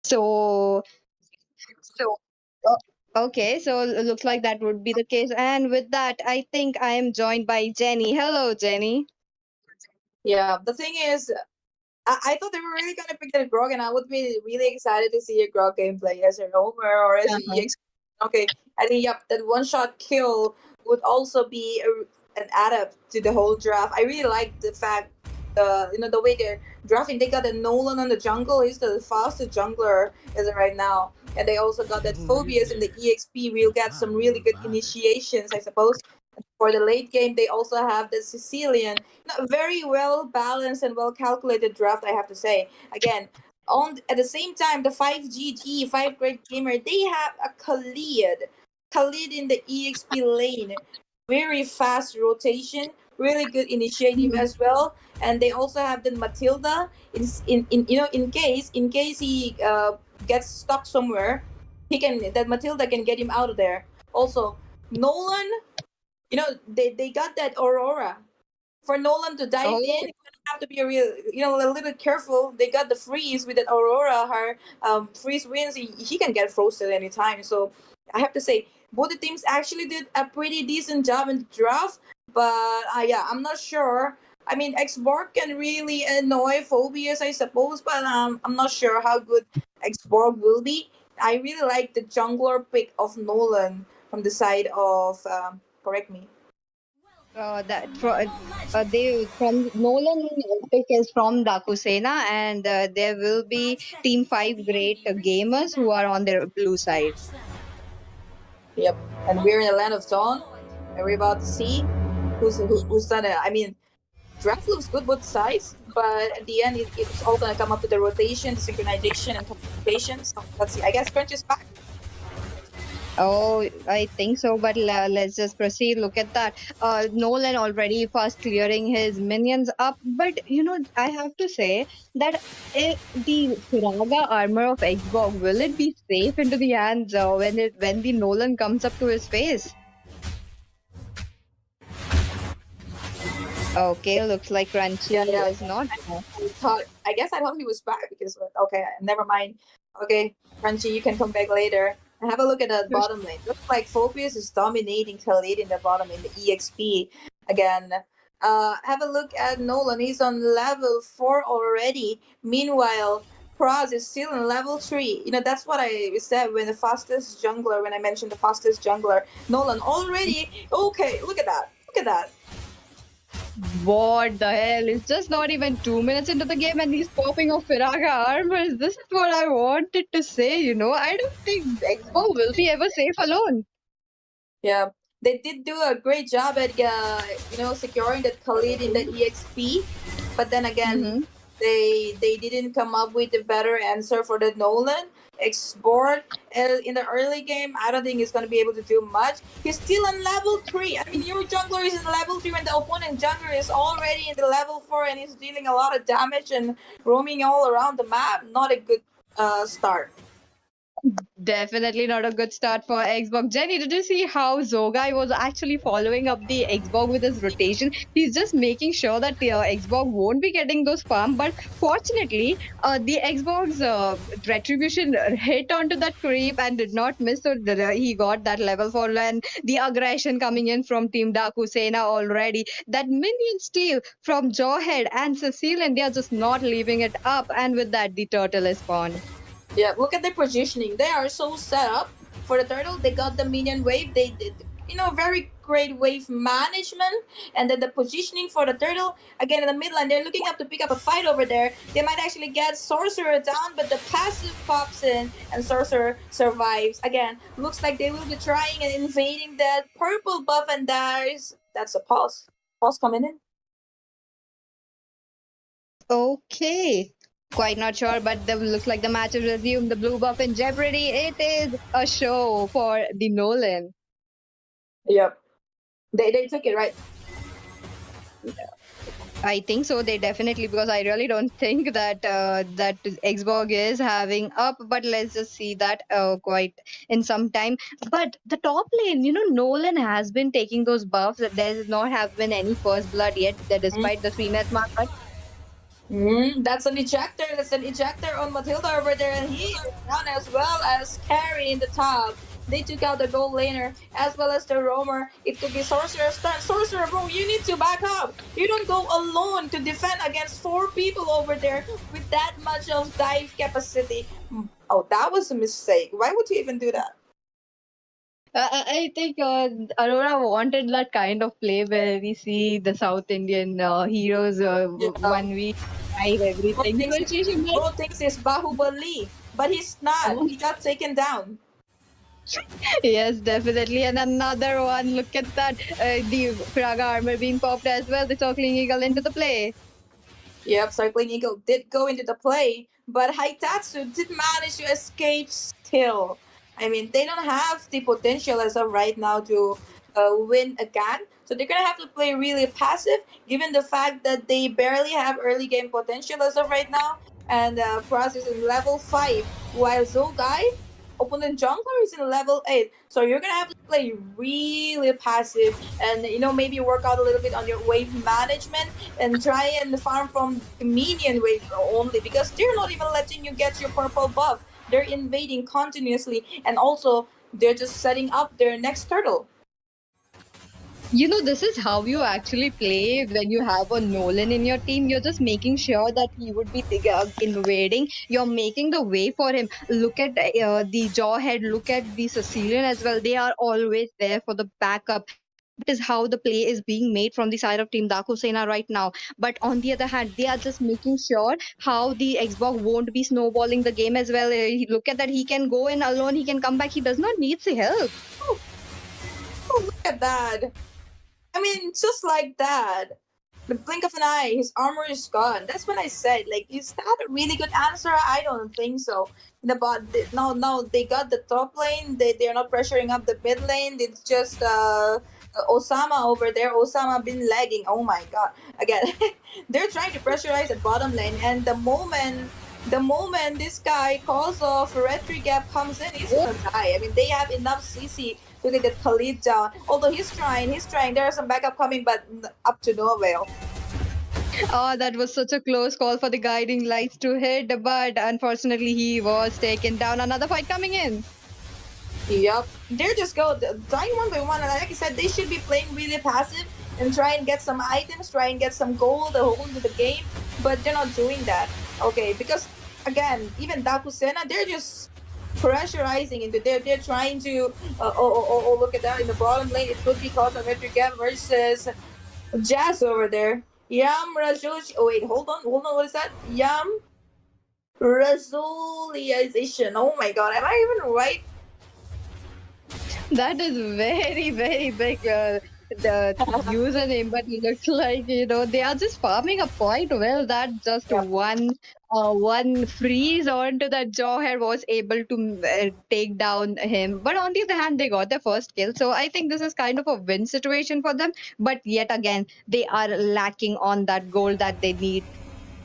So, okay, so looks like that would be the case. And with that, I think I am joined by Jenny. Hello, Jenny. Yeah, the thing is, I thought they were really gonna pick that Grog, and I would be really excited to see a Grog gameplay as a roamer or as a Uh-huh. EX. Okay, I think yep, that one shot kill would also be an add up to the whole draft. I really like the fact the way they're drafting. They got a Nolan on the jungle. He's the fastest jungler as of right now, and they also got that Phobius in the EXP. We'll get some really good initiations, I suppose. For the late game, they also have the Sicilian. Very well balanced and well calculated draft, I have to say. Again, on at the same time, the 5GG, 5 Great Gamer, they have a Khalid. Khalid in the EXP lane. Very fast rotation, really good initiative as well. And they also have the Matilda in case he gets stuck somewhere, that Matilda can get him out of there. Also, Nolan, they got that Aurora. For Nolan to dive Oh, in, you have to be a little bit careful. They got the freeze with that Aurora. Her freeze wins. He can get frozen anytime. So I have to say, both the teams actually did a pretty decent job in the draft. But yeah, I'm not sure. I mean, Xborg can really annoy Phobias, I suppose, but I'm not sure how good Xborg will be. I really like the jungler pick of Nolan from the side of correct me. that for they from Nolan pick is from Dakusena, and there will be Team Five great gamers who are on their blue side. Yep. And we're in the land of Dawn, and we're about to see who's gonna. I mean, draft looks good both sides, but at the end, it's all gonna come up to the rotation, the synchronization, and communication. So let's see. I guess Crunch is back. Oh, I think so, but let's just proceed. Look at that. Nolan already fast clearing his minions up, but I have to say that the Firaga armor of Xbox, will it be safe into the hands when the Nolan comes up to his face? Okay, looks like Yeah, Crunchy yeah. is not. I thought he was back because okay, never mind. Okay, Crunchy, you can come back later. And have a look at the bottom lane. Looks like Phobius is dominating Khalid in the bottom in the EXP again. Have a look at Nolan. He's on level 4 already. Meanwhile, Praz is still in level 3. That's what I said when I mentioned the fastest jungler. Nolan already. Okay, look at that. Look at that. What the hell? It's just not even 2 minutes into the game and he's popping off Firaga armors. This is what I wanted to say. I don't think Expo will be ever safe alone. Yeah, they did do a great job at securing that Khalid in the EXP, but then again, Mm-hmm. they didn't come up with a better answer for the Nolan export in the early game. I don't think he's gonna be able to do much. He's still on level 3. I mean, your jungler is in level 3 when the opponent jungler is already in the level 4 and he's dealing a lot of damage and roaming all around the map. Not a good start. Definitely not a good start for Xbox. Jenny, did you see how Zogai was actually following up the Xbox with his rotation? He's just making sure that the Xbox won't be getting those farm. But fortunately, the Xbox retribution hit onto that creep and did not miss. So he got that level 4. And the aggression coming in from Team Dakusena already. That minion steal from Jawhead and Cecile, and they are just not leaving it up. And with that, the turtle is spawned. Yeah, look at their positioning. They are so set up for the turtle. They got the minion wave. They did, very great wave management. And then the positioning for the turtle, again, in the mid line, they're looking up to pick up a fight over there. They might actually get Sorcerer down, but the passive pops in and Sorcerer survives. Again, looks like they will be trying and invading that purple buff, and that's a pause. Pause coming in. Okay. Quite not sure, but looks like the match has resumed. The blue buff in jeopardy. It is a show for the Nolan. Yep. They took it, right? I think so. They definitely, because I really don't think that Xbox is having up. But let's just see that quite in some time. But the top lane, Nolan has been taking those buffs. There has not have been any first blood yet, despite the 3 match mark. That's an ejector. That's an ejector on Matilda over there, and he is down as well as Carry in the top. They took out the gold laner as well as the roamer. It could be Sorcerer stun. Sorcerer, bro, you need to back up. You don't go alone to defend against 4 people over there with that much of dive capacity. Oh, that was a mistake. Why would you even do that? I think Aurora wanted that kind of play where we see the South Indian heroes Yeah. 1v five Bro everything. thinks, So she should bro thinks he's Bahubali, but he's not. not. He got taken down. Yes, definitely. And another one. Look at that. The Praga armor being popped as well. The circling eagle into the play. Yep, Cycling Eagle did go into the play, but Haitatsu did manage to escape still. I mean, they don't have the potential as of right now to win again. So they're gonna have to play really passive, given the fact that they barely have early game potential as of right now. And Pras is in level 5, while Zogai, opponent jungler, is in level 8. So you're gonna have to play really passive, and maybe work out a little bit on your wave management and try and farm from the minion wave only, because they're not even letting you get your purple buff. They're invading continuously, and also they're just setting up their next turtle. You know, this is how you actually play when you have a Nolan in your team. You're just making sure that he would be invading. You're making the way for him. Look at the Jawhead, look at the Sicilian as well. They are always there for the backup. That is how the play is being made from the side of Team Dakusena right now. But on the other hand, they are just making sure how the Xbox won't be snowballing the game as well. Look at that. He can go in alone. He can come back. He does not need the help. Oh, look at that. I mean, just like that. The blink of an eye, his armor is gone. That's when I said, like, is that a really good answer? I don't think so. The bot, no, they got the top lane. They're not pressuring up the mid lane. It's just Osama over there. Osama been lagging. Oh my god! Again, they're trying to pressurize the bottom lane, and the moment this guy calls off retry gap comes in, he's gonna die. I mean, they have enough CC to take that Khalid down. Although he's trying. There are some backup coming, but up to no avail. Oh, that was such a close call for the guiding lights to hit, but unfortunately, he was taken down. Another fight coming in. Yep. They're just dying one by one. And like I said, they should be playing really passive and try and get some items, try and get some gold to hold into the game. But they're not doing that. Okay, because again, even Dakusena, they're just pressurizing into there. They're trying to look at that in the bottom lane. It could be Cosmetric Gap versus Jazz over there. Yam Rajush. Oh wait, hold on. What is that? Yam Razuliization. Oh my god, am I even right? That is very, very big. The username, but it looks like they are just farming a point. Well, that just Yeah. one freeze onto that Jawhead was able to take down him. But on the other hand, they got their first kill, so I think this is kind of a win situation for them. But yet again, they are lacking on that goal that they need.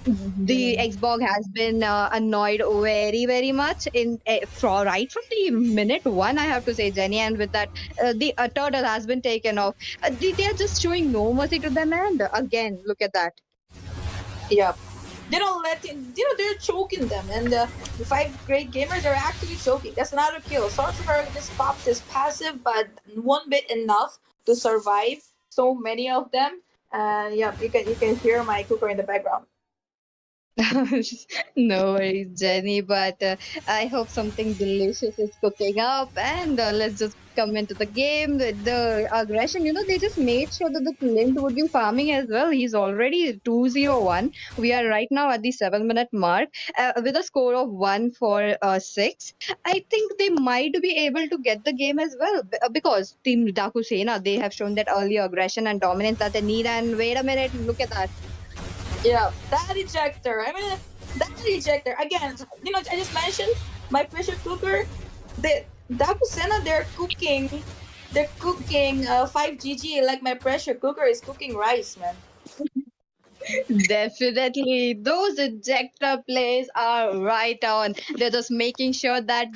The Xbox has been annoyed very, very much right from the minute one. I have to say, Jenny, and with that, the turtle has been taken off. They are just showing no mercy to them, and again, look at that. Yeah. They don't let him, they're choking them. And the 5 great gamers are actually choking. That's another kill. Sorcerer just popped his passive, but one bit enough to survive so many of them. And yeah, you can hear my cooker in the background. No worries, Jenny, but I hope something delicious is cooking up. And let's just come into the game. The aggression, they just made sure that the Clint would be farming as well. He's already 201. We are right now at the 7 minute mark with a score of 1 for 6. I think they might be able to get the game as well because Team Dakusena, they have shown that early aggression and dominance that they need. And wait a minute, look at that. Yeah, that ejector. I mean, that ejector. Again, I just mentioned my pressure cooker. The Dakusena, they're cooking. They're cooking 5GG like my pressure cooker is cooking rice, man. Definitely, those ejector plays are right on. They're just making sure that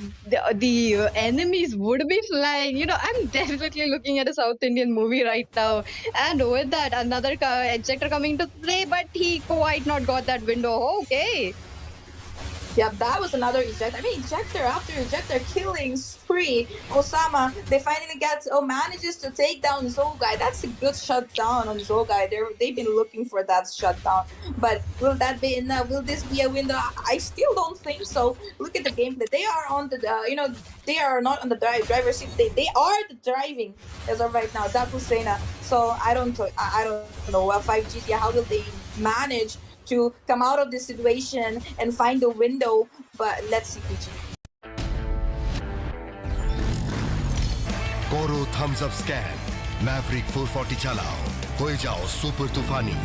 the enemies would be flying. I'm definitely looking at a South Indian movie right now, and with that, another ejector coming to play, but he quite not got that window. Okay. Yeah, that was another ejector. I mean, ejector after ejector, killing spree. Osama, they finally manages to take down Zogai. That's a good shutdown on Zogai. They've been looking for that shutdown. But will that be enough? Will this be a window? I still don't think so. Look at the gameplay. They are on the, they are not on the driver's seat. They are the driving as of right now. That was Sena. So I don't know. 5G, how will they manage to come out of this situation and find a window? But let's see, PG. कोरो Thums up scan Maverick 440 चलाओ हो जाओ super तूफानी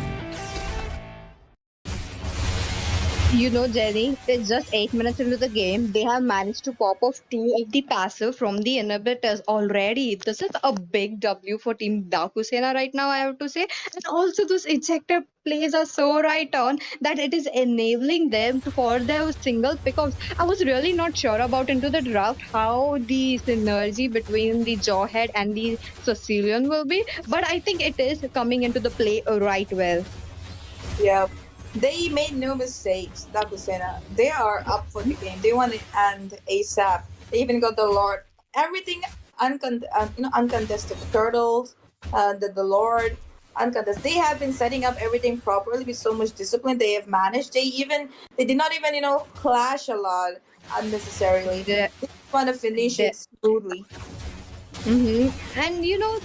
Jenny, it's just 8 minutes into the game. They have managed to pop off two of the passive from the inhibitors already. This is a big W for Team Dakusena right now, I have to say. And also, those ejector plays are so right on that it is enabling them for their single pickups. I was really not sure about into the draft how the synergy between the Jawhead and the Sicilian will be, but I think it is coming into the play right well. Yeah. They made no mistakes, Dakusena. They are up for the game. They want it and ASAP. They even got the Lord. Everything uncontested. The turtles, the Lord, uncontested. They have been setting up everything properly with so much discipline. They have managed. They did not even clash a lot unnecessarily. Yeah. They want to finish it smoothly. And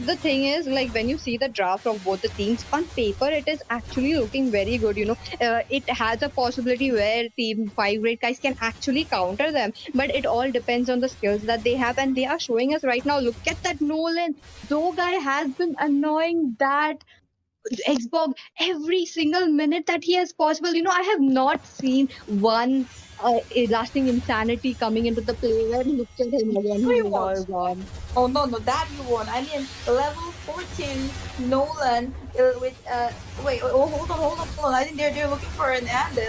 the thing is, like when you see the draft of both the teams on paper, it is actually looking very good. It has a possibility where Team 5 great guys can actually counter them, but it all depends on the skills that they have, and they are showing us right now. Look at that Nolan. Guy has been annoying that Xbox every single minute that he has possible. I have not seen one lasting insanity coming into the play. Where look at him again, He he is all wants. gone. Oh no, that you won. I mean, level 14 Nolan with wait, hold on. I think they're looking for an end.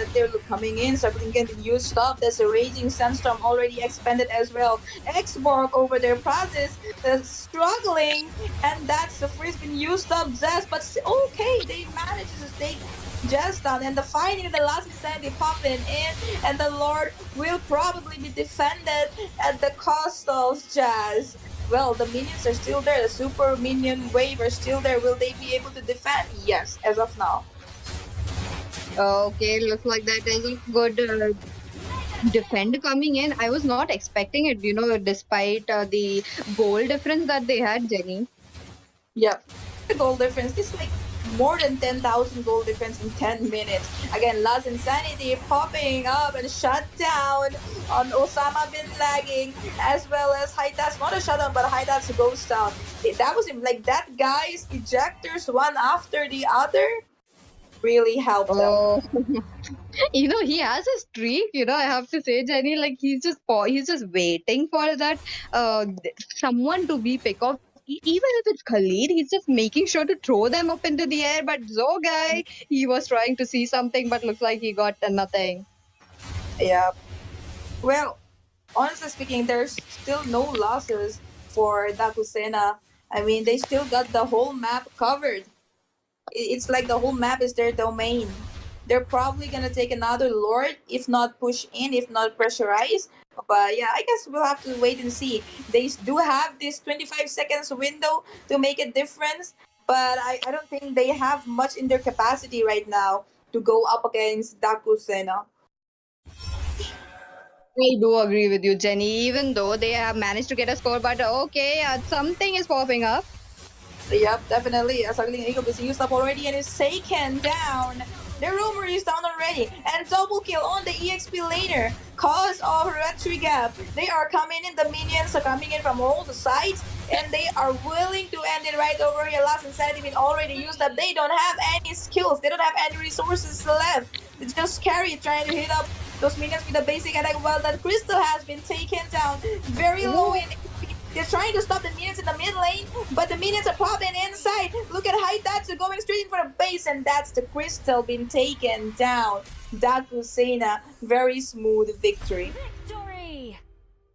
Coming in, starting getting used stuff. There's a raging sandstorm already expanded as well. Xborg over their process struggling, and that's the first been used up Zest, but okay, they managed to stay just down, and the fighting in the last insanity popping in, and the Lord will probably be defended at the cost of Jazz. Well, the minions are still there. The super minion wave are still there. Will they be able to defend? Yes, as of now. Okay, looks like that is a good defend coming in. I was not expecting it, despite the goal difference that they had, Jenny. Yep. The goal difference is like more than 10,000 goal difference in 10 minutes. Again, Last Insanity popping up and shut down on Osama bin lagging, as well as Haitat's not a shutdown, but Haitat's ghost down. That was him. Like that guy's ejectors one after the other really helped them. Oh, he has a streak. I have to say, Jenny, like he's just waiting for that someone to be pick off. Even if it's Khalid, he's just making sure to throw them up into the air. But Zogai, he was trying to see something, but looks like he got nothing. Yeah. Well, honestly speaking, there's still no losses for Dakusena. I mean, they still got the whole map covered. It's like the whole map is their domain. They're probably gonna take another Lord, if not push in, if not pressurize. But yeah, I guess we'll have to wait and see. They do have this 25 seconds window to make a difference, but I don't think they have much in their capacity right now to go up against Dakusena. I do agree with you, Jenny. Even though they have managed to get a score, but okay, something is popping up. Yep, definitely. Struggling Eagle is used up already and is taken down. The rumor is down already. And double kill on the EXP later. Cause of retry gap. They are coming in. The minions are coming in from all the sides. And they are willing to end it right over here. Last Insanity been already used up. They don't have any skills. They don't have any resources left. They just carry trying to hit up those minions with a basic attack. Well, that Crystal has been taken down. Very low in HP. They're trying to stop the minions in the mid lane, but the minions are popping inside. Look at Haitatsu going straight in for the base, and that's the crystal being taken down. Dakusena, very smooth victory. Victory!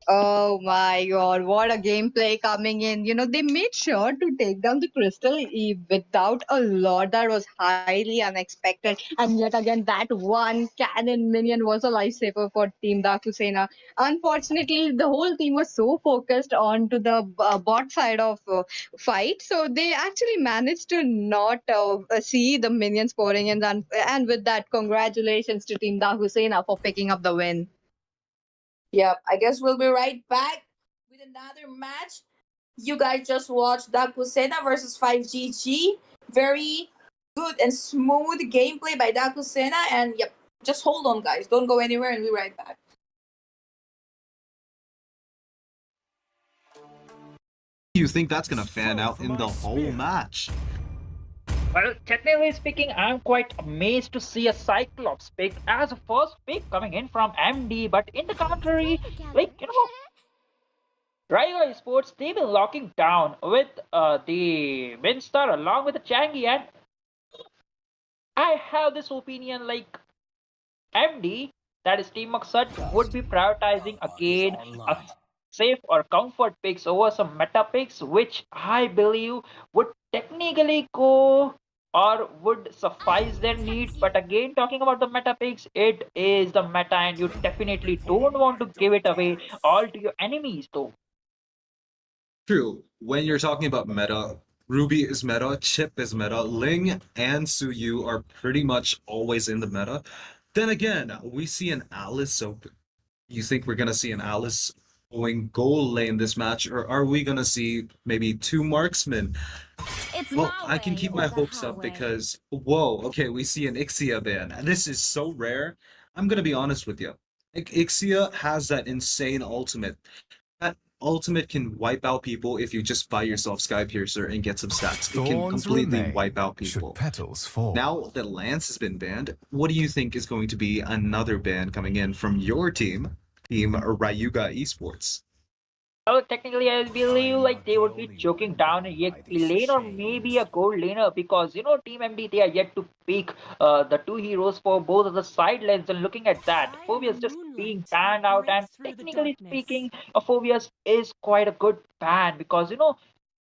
Oh my god, what a gameplay coming in. They made sure to take down the crystal without a lot. That was highly unexpected. And yet again, that one cannon minion was a lifesaver for Team Dakusena. Unfortunately, the whole team was so focused on to the bot side of fight. So they actually managed to not see the minions pouring in. And with that, congratulations to Team Dakusena for picking up the win. Yep, I guess we'll be right back with another match. You guys just watched Dakusena versus 5GG. Very good and smooth gameplay by Dakusena. And yep, just hold on, guys. Don't go anywhere, and we'll be right back. You think that's gonna fan out in the whole match? Well, technically speaking, I'm quite amazed to see a Cyclops pick as a first pick coming in from MD, but in the contrary, like, Raya Esports, they've been locking down with the Winstar along with the Changi, and I have this opinion like MD, that is Team Maksud, would be prioritizing again a safe or comfort picks over some meta picks, which I believe would technically go or would suffice their need. But again, talking about the meta picks, it is the meta, and you definitely don't want to give it away all to your enemies, though. True. When you're talking about meta, Ruby is meta, Chip is meta, Ling and Suyu are pretty much always in the meta. Then again, we see an Alice, so you think we're gonna see an Alice going goal lane this match, or are we gonna see maybe two marksmen? It's Well, my I can way keep or my the hopes up highway. because, whoa, okay, we see an Ixia ban. And this is so rare. I'm gonna be honest with you. Ixia has that insane ultimate. That ultimate can wipe out people if you just buy yourself Sky Piercer and get some stats. It can Thorns completely remain wipe out should people. petals fall. Now that Lance has been banned, what do you think is going to be another ban coming in from your team, Team Ryuga Esports? Well, technically, I believe like they would be choking down a EXP lane or maybe a gold laner because Team MD they are yet to pick the two heroes for both of the side lanes, and looking at that, I am Phobius the just being moonlight that banned out, and breaks through the technically darkness. speaking, Phobius is quite a good ban because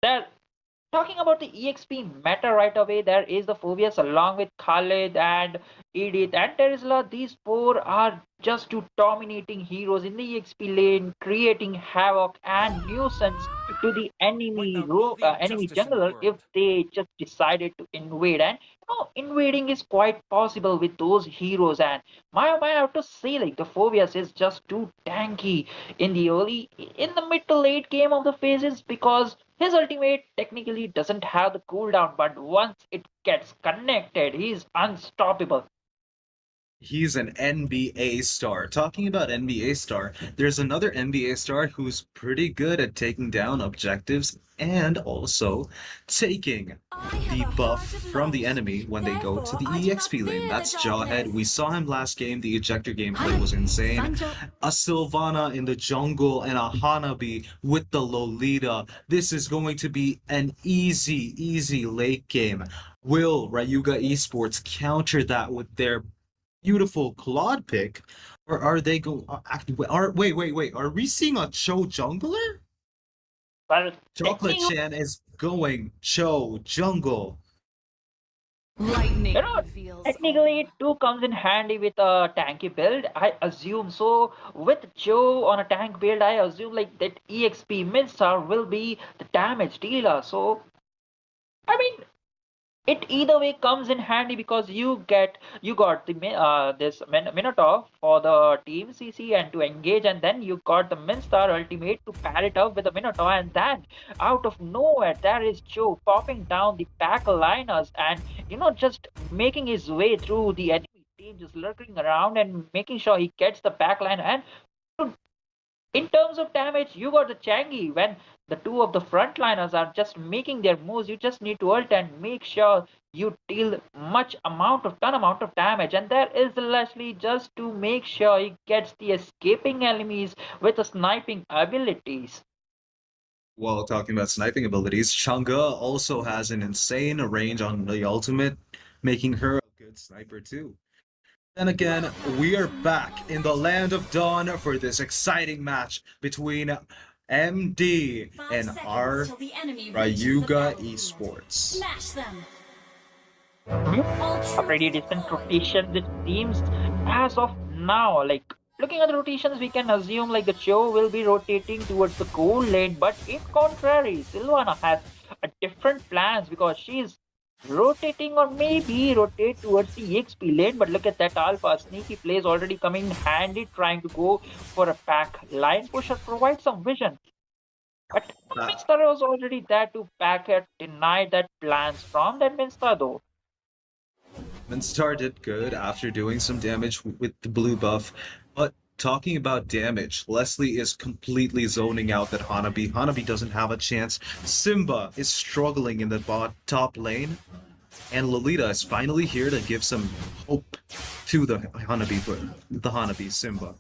that talking about the EXP meta right away, there is the Phobias along with Khalid and Edith and Terizla. These four are just two dominating heroes in the EXP lane, creating havoc and nuisance to the enemy jungler if they just decided to invade. And invading is quite possible with those heroes. And I have to say, like the Phobias is just too tanky in the mid to late game of the phases because his ultimate technically doesn't have the cooldown, but once it gets connected, he's unstoppable. He's an NBA star. Talking about NBA star, there's another NBA star who's pretty good at taking down objectives and also taking I have the a buff heart of from the light. enemy when they go to Therefore, the I do not EXP lane. fear That's the Jawhead. We darkness. saw him last game. The ejector gameplay was insane. Sancho. A Sylvana in the jungle and a Hanabi with the Lolita. This is going to be an easy late game. Will Ryuga Esports counter that with their beautiful Claude pick, or are they go? Are wait? Are we seeing a Cho jungler? But Chocolate technically, Chan is going Cho jungle. Lightning you know, reveals technically all. it too comes in handy with a tanky build, I assume. So with Joe on a tank build, I assume like that EXP Midstar will be the damage dealer. So I mean, it either way comes in handy because you got the Minotaur for the team CC and to engage, and then you got the Minstar ultimate to pair it up with the Minotaur, and then out of nowhere there is Joe popping down the back liners and just making his way through the enemy team, just lurking around and making sure he gets the back line. And in terms of damage, you got the Changi. When the two of the frontliners are just making their moves, you just need to ult and make sure you deal ton amount of damage. And there is Leslie just to make sure he gets the escaping enemies with the sniping abilities. While talking about sniping abilities, Chang'e also has an insane range on the ultimate, making her a good sniper too. Then again, we are back in the land of Dawn for this exciting match between MD and our Rayuga Esports. Smash them. A pretty decent rotation, it seems, as of now. Like, looking at the rotations, we can assume like the Joe will be rotating towards the gold lane, but in contrary, Sylvana has a different plans because she's rotating or maybe rotate towards the EXP lane. But look at that alpha sneaky plays already coming handy, trying to go for a pack line pusher, provide some vision. But Uh, Minster was already there to back it, deny that plans from that Minster though. Minstar did good after doing some damage with the blue buff, but talking about damage, Leslie is completely zoning out that Hanabi. Hanabi doesn't have a chance. Simba is struggling in the top lane, and Lolita is finally here to give some hope to the Hanabi Simba.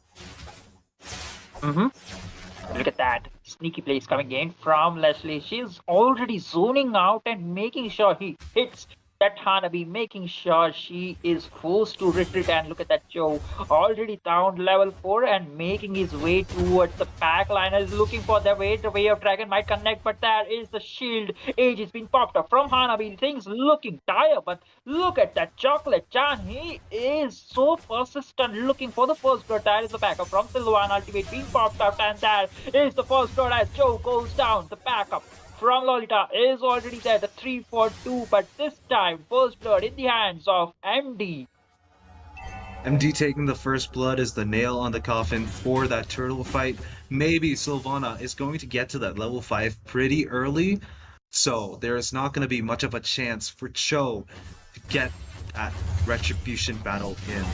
Look at that. Sneaky plays coming in from Leslie. She's already zoning out and making sure he hits that Hanabi, making sure she is forced to retreat. And look at that Joe, already down level 4 and making his way towards the pack line. Is looking for the way. The way of Dragon might connect, but there is the shield. Age is being popped up from Hanabi. Things looking dire, but look at that Chocolate Chan. He is so persistent, looking for the first blood. There is the backup from Silvan. Ultimate being popped up, and there is the first blood as Joe goes down. The backup from Lolita is already there, the 3-4-2, but this time first blood in the hands of MD. MD taking the first blood is the nail on the coffin for that turtle fight. Maybe Sylvana is going to get to that level 5 pretty early, so there is not going to be much of a chance for Cho to get that retribution battle in.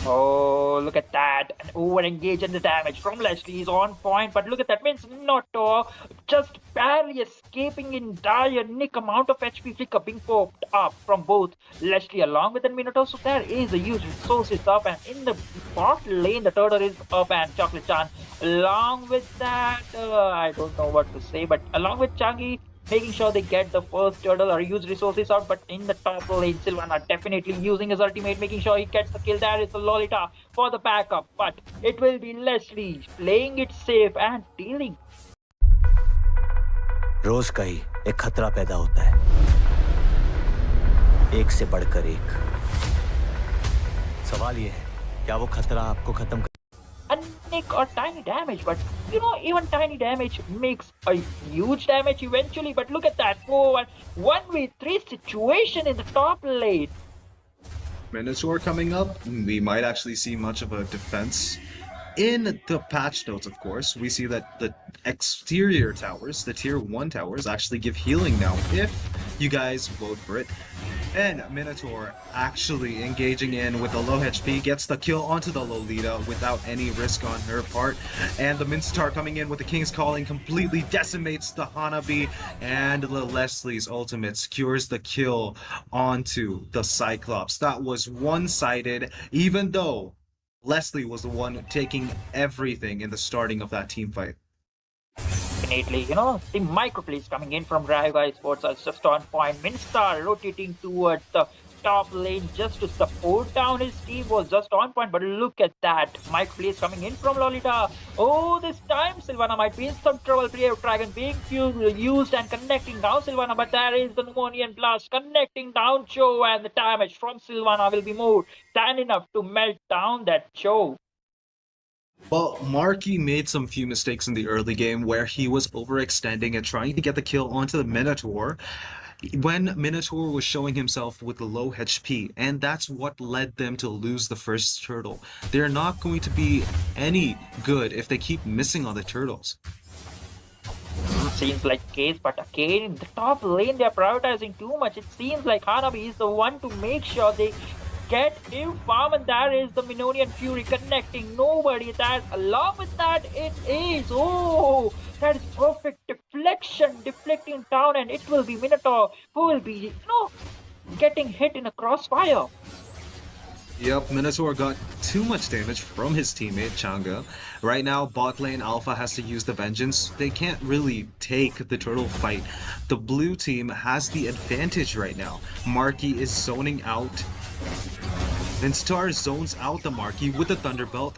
Oh, look at that. And over-engage and the damage from Leslie is on point. But look at that. Minotto just barely escaping in dire nick amount of HP flicker being popped up from both Leslie along with the Minotaur. So there is a huge resources up. And in the bot lane, the turtle is up and Chocolate Chan. Along with that, I don't know what to say. But along with Changi, making sure they get the first turtle or use resources out. But in the top lane, Sylvana definitely using his ultimate, making sure he gets the kill. There is the Lolita for the backup, but it will be Leslie playing it safe and dealing. रोज का ही एक खतरा पैदा होता है, एक से बढ़कर एक। सवाल ये है, क्या वो खतरा आपको खत्म A nick or tiny damage, but you know, even tiny damage makes a huge damage eventually. But look at that 1v3 situation in the top lane. Minotaur coming up, we might actually see much of a defense. In the patch notes, of course, we see that the exterior towers, the tier 1 towers, actually give healing now if you guys vote for it. And Minotaur actually engaging in with the low HP, gets the kill onto the Lolita without any risk on her part. And the Minstar coming in with the King's Calling completely decimates the Hanabi, and the Leslie's ultimate secures the kill onto the Cyclops. That was one-sided, even though Leslie was the one taking everything in the starting of that team fight. Definitely, you know, the microplays coming in from Raya Esports are just on point. Minstar rotating towards the top lane just to support down his team was just on point. But look at that microplays coming in from Lolita. Oh, this time Sylvana might be in some trouble. Prayer of Dragon being used and connecting down Sylvana, but there is the Pneumonian Blast connecting down Cho, and the damage from Sylvana will be more than enough to melt down that Cho. Well, Marky made some few mistakes in the early game where he was overextending and trying to get the kill onto the Minotaur when Minotaur was showing himself with the low HP, and that's what led them to lose the first turtle. They're not going to be any good if they keep missing on the turtles. Seems like case, but again in the top lane they're prioritizing too much. It seems like Hanabi is the one to make sure they get him farm, and there is the Minonian Fury connecting nobody. That along with that it is, oh, that is perfect deflection, deflecting down, and it will be Minotaur who will be, you know, getting hit in a crossfire. Yep, Minotaur got too much damage from his teammate, Changa. Right now, bot lane Alpha has to use the Vengeance. They can't really take the turtle fight. The blue team has the advantage right now. Marky is zoning out. Vincetar zones out the Marky with the Thunderbelt,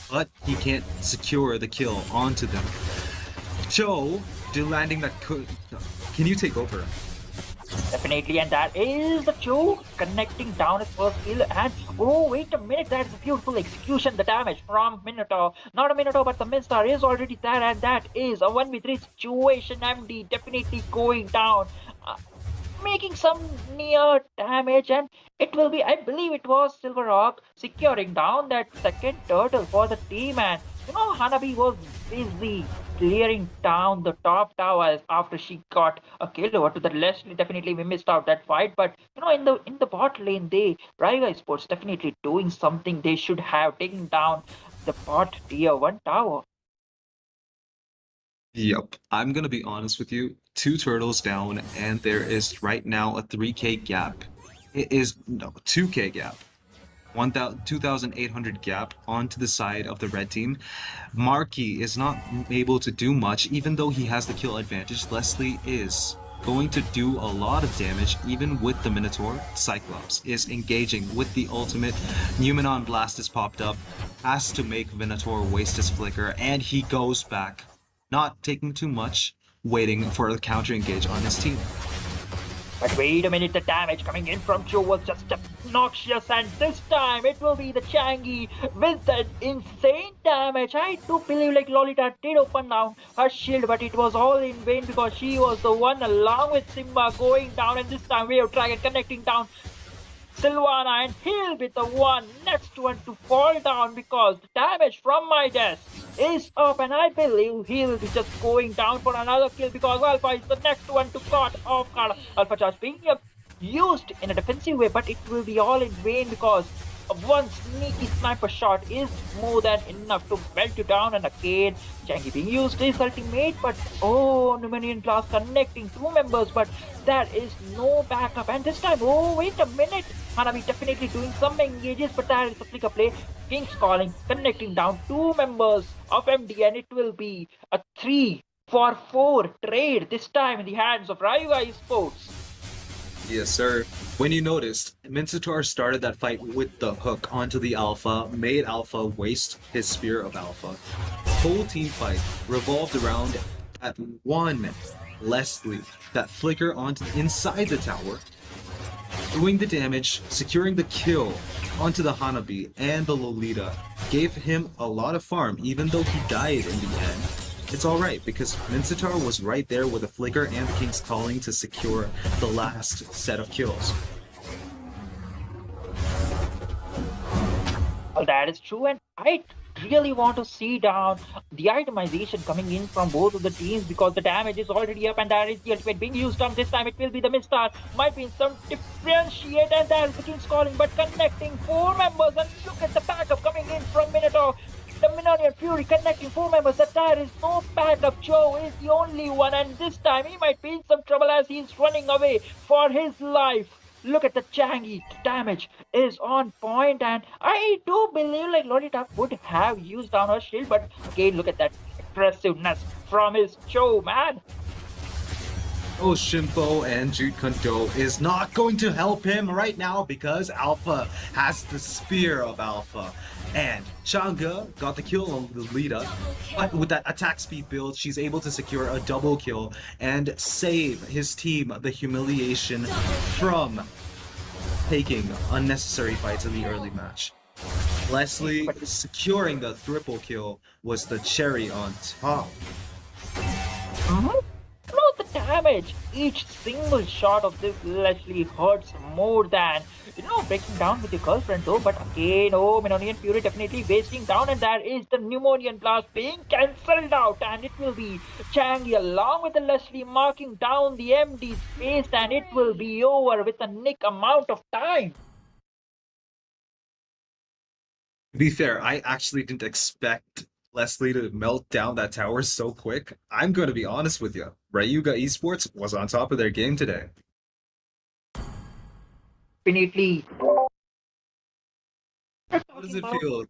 but he can't secure the kill onto them. Joe, landing that can you take over? Definitely, and that is the Joe connecting down his first kill. And oh, wait a minute, that's a beautiful execution. The damage from Minotaur, not a Minotaur, but the Minstar is already there, and that is a 1v3 situation. MD definitely going down, making some near damage, and it will be, I believe it was Silver Rock securing down that second turtle for the team. And Hanabi was busy clearing down the top towers after she got a kill over to the Leslie. Definitely we missed out that fight, but in the bot lane, Raya Esports definitely doing something. They should have taken down the bot tier 1 tower. Yep, I'm gonna be honest with you. 2 turtles down, and there is right now a 3k gap. It is no 2k gap. 2,800 gap onto the side of the red team. Marky is not able to do much, even though he has the kill advantage. Leslie is going to do a lot of damage, even with the Minotaur. Cyclops is engaging with the ultimate. Numenon Blast has popped up, has to make Minotaur waste his flicker, and he goes back. Not taking too much, waiting for a counter engage on his team. But wait a minute, the damage coming in from Joe was just obnoxious, and this time it will be the Changi with that insane damage. I do believe like Lolita did open down her shield, but it was all in vain because she was the one along with Simba going down, and this time Wave Dragon connecting down Sylvana, and he'll be the next one to fall down because the damage from my desk is up, and I believe he'll be just going down for another kill because Alpha is the next one to caught off guard. Alpha Charge being used in a defensive way, but it will be all in vain because one sneaky sniper shot is more than enough to melt you down. And again, Changi being used his ultimate, but oh, Numenian Class connecting 2 members, but there is no backup. And this time, oh, wait a minute, Hanabi definitely doing some engages, but there is a flicker play. King's calling, connecting down 2 members of MD, and it will be a 3-for-4 trade, this time in the hands of Raya Esports. Yes, sir. When you noticed, Mincetar started that fight with the hook onto the Alpha, made Alpha waste his Spear of Alpha. Whole team fight revolved around at one Leslie, that flicker onto inside the tower, doing the damage, securing the kill onto the Hanabi and the Lolita, gave him a lot of farm, even though he died in the end. It's alright, because Mincetar was right there with a flicker and the King's Calling to secure the last set of kills. Well, that is true, and I really want to see down the itemization coming in from both of the teams because the damage is already up, and that is the ultimate being used on. This time it will be the Mistar, might be in some differentiate, and that is the King's Calling, but connecting 4 members, and look at the backup coming in from Minotaur. The Minonian Fury connecting 4 members, that there is no backup. Joe is the only one, and this time he might be in some trouble as he's running away for his life. Look at the Changi, the damage is on point, and I do believe like Lolita would have used down her shield, but again, look at that aggressiveness from his Joe, man. Oh, Shimpo and Jude Kondo is not going to help him right now because Alpha has the Spear of Alpha. And Changa got the kill on the Lolita, but with that attack speed build, she's able to secure a double kill and save his team the humiliation from taking unnecessary fights in the early match. Leslie securing the triple kill was the cherry on top. The damage, each single shot of this Leslie hurts more than breaking down with your girlfriend though. But again, oh, Minonian Fury definitely wasting down, and there is the Pneumonian Blast being cancelled out, and it will be Changi along with the Leslie marking down the MD's face, and it will be over with a nick amount of time. To be fair, I actually didn't expect Leslie to melt down that tower so quick. I'm going to be honest with you. Raya Esports was on top of their game today. Definitely How does it feel?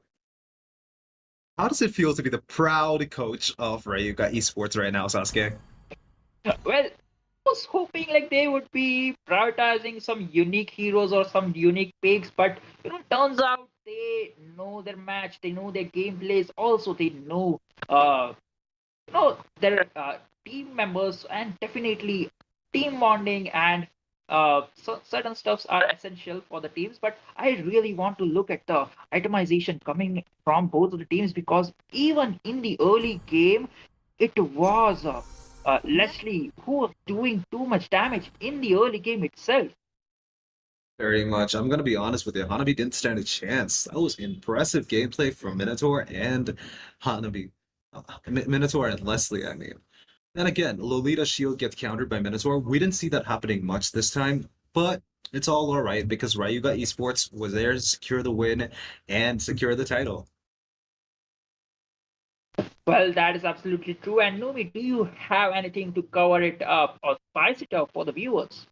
How does it feel to be the proud coach of Rayuga Esports right now, Sasuke? Well, I was hoping like they would be prioritizing some unique heroes or some unique picks, but turns out they know their match, they know their gameplays, also they know their team members, and definitely team bonding and certain stuffs are essential for the teams. But I really want to look at the itemization coming from both of the teams, because even in the early game it was Leslie who was doing too much damage in the early game itself. Very much. I'm gonna be honest with you. Hanabi didn't stand a chance. That was impressive gameplay from Minotaur and Hanabi. Minotaur and Leslie, I mean. And again, Lolita's shield gets countered by Minotaur. We didn't see that happening much this time, but it's all alright because Ryuga Esports was there to secure the win and secure the title. Well, that is absolutely true. And Numi, do you have anything to cover it up or spice it up for the viewers?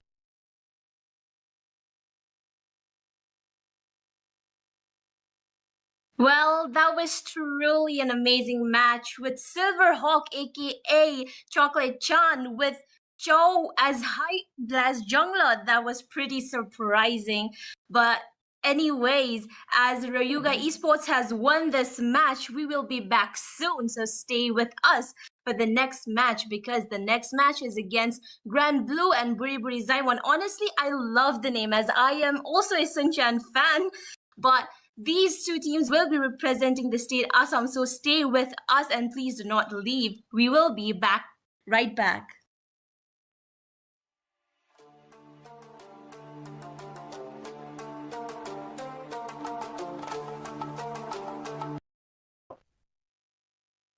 Well, that was truly an amazing match with Silverhawk, aka Chocolate Chan, with Joe as high as jungler. That was pretty surprising. But anyways, as Ryuga Esports has won this match, we will be back soon. So stay with us for the next match, because the next match is against Grand Blue and Buri Buri Zaiwan. Honestly, I love the name as I am also a Sunchan fan. But these two teams will be representing the state Assam, so stay with us and please do not leave. We will be back right back.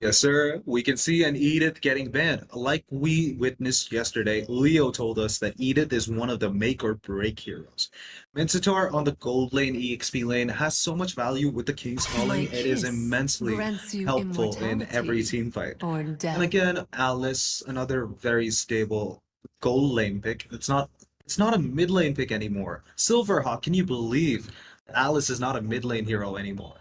Yes, sir. We can see an Edith getting banned. Like we witnessed yesterday, Leo told us that Edith is one of the make or break heroes. Mincetar on the gold lane EXP lane has so much value with the King's Calling. It is immensely helpful in every team fight. And again, Alice, another very stable gold lane pick. It's not a mid lane pick anymore. Silverhawk, can you believe Alice is not a mid lane hero anymore?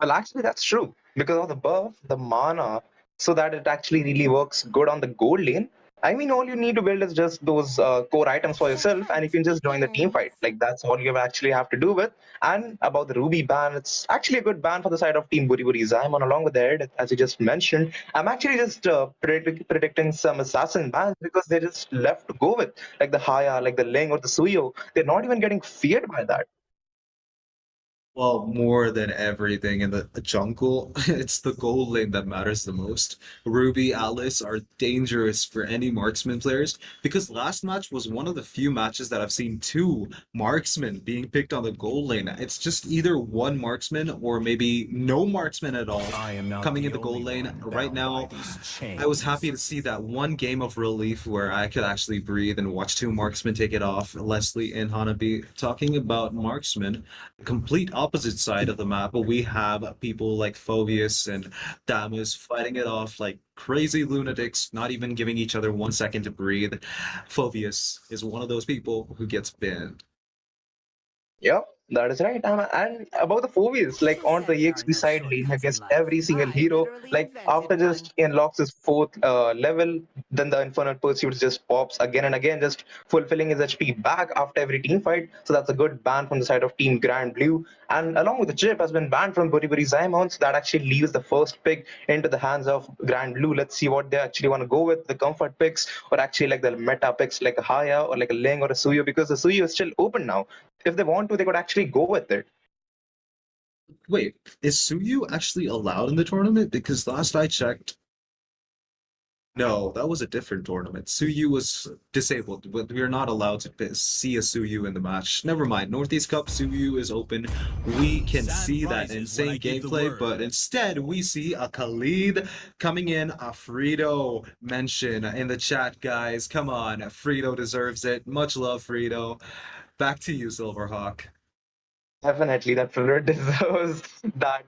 Well, actually, that's true because of the buff, the mana, so that it actually really works good on the gold lane. I mean, all you need to build is just those core items for yourself, and you can just join the team fight. Like that's all you actually have to do with. And about the Ruby ban, it's actually a good ban for the side of Team Buri Buri Zaimon. Along with that, as you just mentioned, I'm actually just predicting some assassin bans because they just left to go with, like the Haya, like the Ling or the Suyo. They're not even getting feared by that. Well, more than everything in the jungle, it's the gold lane that matters the most. Ruby, Alice are dangerous for any marksman players because last match was one of the few matches that I've seen two marksmen being picked on the gold lane. It's just either one marksman or maybe no marksman at all coming in the gold lane. Right now, I was happy to see that one game of relief where I could actually breathe and watch two marksmen take it off, Leslie and Hanabi. Talking about marksmen, complete opposite side of the map, but we have people like Phobius and Damus fighting it off like crazy lunatics, not even giving each other 1 second to breathe. Phobius is one of those people who gets banned. Yep, that is right. And about the phobias, like on the EXP side, leading against every single hero, like after just unlocks his fourth level, then the Infernal Pursuit just pops again and again, just fulfilling his HP back after every team fight. So that's a good ban from the side of Team Grand Blue. And along with the chip has been banned from Buri Buri Zaimon, so that actually leaves the first pick into the hands of Grand Blue. Let's see what they actually want to go with, the comfort picks or actually like the meta picks like a Haya or like a Ling or a Suyo, because the Suyo is still open now. If they want to, they could actually go with it. Wait, is Suyu actually allowed in the tournament? Because last I checked, no, that was a different tournament. Suyu was disabled, but we are not allowed to see a Suyu in the match. Never mind. Northeast Cup Suyu is open. We can see that insane gameplay, but instead we see a Khalid coming in. A Frito mention in the chat, guys. Come on, Frito deserves it. Much love, Frito. Back to you, Silverhawk. Definitely, that Fleur deserves that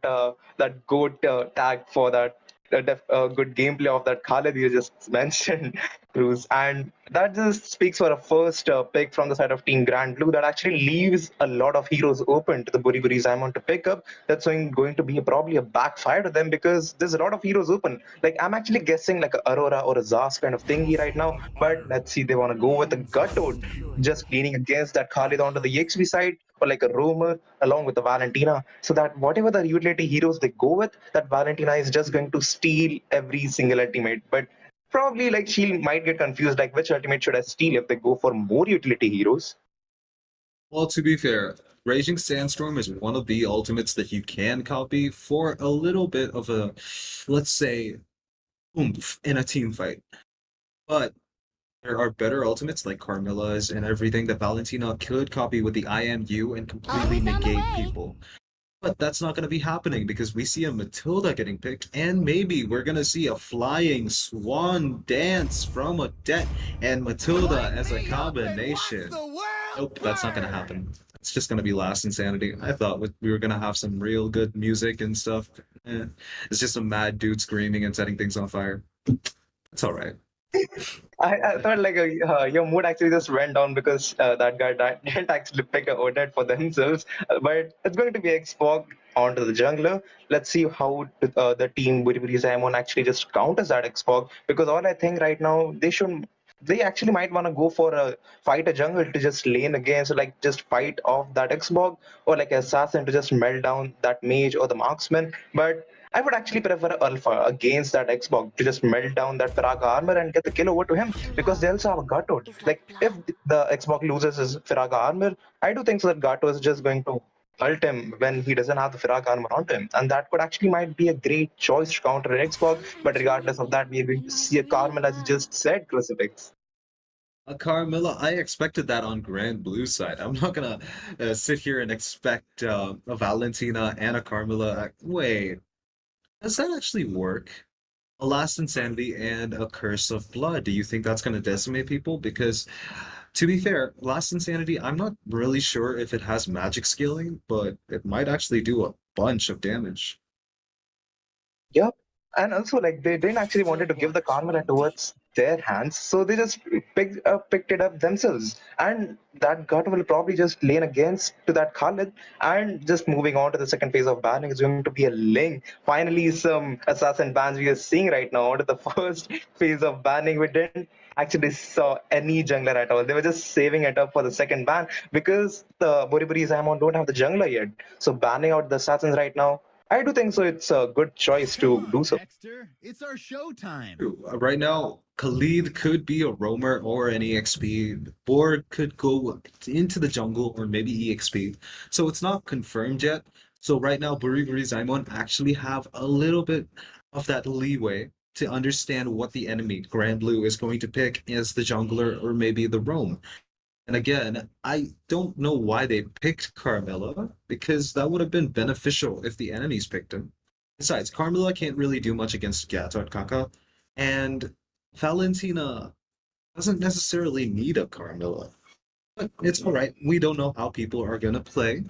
that goat tag for that. good gameplay of that Khalid you just mentioned, Cruz, and that just speaks for a first pick from the side of Team Grand Blue that actually leaves a lot of heroes open to the Buri Buri Zaimon to pick up. That's going to be probably a backfire to them because there's a lot of heroes open. Like I'm actually guessing like a Aurora or a Zas kind of thingy right now, but let's see they want to go with a Guttoad, just leaning against that Khalid onto the EXP side, or like a Roamer along with the Valentina, so that whatever the utility heroes they go with, that Valentina is just going to steal every single ultimate. But probably like she might get confused like which ultimate should I steal if they go for more utility heroes. Well, to be fair, Raging Sandstorm is one of the ultimates that you can copy for a little bit of a, let's say, oomph in a team fight. But there are better ultimates like Carmilla's and everything that Valentina could copy with the IMU and completely negate people. But that's not going to be happening because we see a Matilda getting picked, and maybe we're going to see a flying swan dance from a debt and Matilda as a combination. Nope, that's not going to happen. It's just going to be Last Insanity. I thought we were going to have some real good music and stuff. It's just a mad dude screaming and setting things on fire. It's all right. I thought like your mood actually just went down because that guy didn't actually pick a Odette for themselves. But it's going to be Xbox onto the jungler. Let's see how the team Buri Buri Zaimon actually just counters that Xbox, because all I think right now they actually might want to go for a fight a jungle to just lane against, like just fight off that Xbox, or like assassin to just melt down that mage or the marksman. But I would actually prefer Alpha against that Xbox to just melt down that Firaka armor and get the kill over to him, because they also have a Gato. Like if the Xbox loses his Firaka armor, I do think so that Gato is just going to ult him when he doesn't have the Firaka armor onto him, and that could actually might be a great choice to counter an Xbox. But regardless of that, we are going to see a Carmel, as you just said, Crucifix. A Carmilla, I expected that on Grand Blue side. I'm not gonna sit here and expect a Valentina and a Carmilla. Wait, does that actually work? A Last Insanity and a Curse of Blood. Do you think that's going to decimate people? Because, to be fair, Last Insanity, I'm not really sure if it has magic scaling, but it might actually do a bunch of damage. Yep. And also, like, they didn't actually wanted to give the Carmela towards their hands, so they just picked it up themselves. And that gut will probably just lane against to that Khalid. And just moving on to the second phase of banning is going to be a Ling. Finally, some assassin bans we are seeing right now. Onto the first phase of banning, we didn't actually saw any jungler at all. They were just saving it up for the second ban because the Buri Buri Zaimon don't have the jungler yet. So banning out the assassins right now, I do think so. It's a good choice to do so. Dexter, it's our showtime. Right now, Khalid could be a roamer or an EXP. Borg could go into the jungle or maybe EXP. So it's not confirmed yet. So right now, Buri Buri Zaimon actually have a little bit of that leeway to understand what the enemy, Grand Blue, is going to pick as the jungler or maybe the roam. And again, I don't know why they picked Carmilla, because that would have been beneficial if the enemies picked him. Besides, Carmilla can't really do much against Gato and Kaka, and Valentina doesn't necessarily need a Carmilla. But it's alright, we don't know how people are gonna play.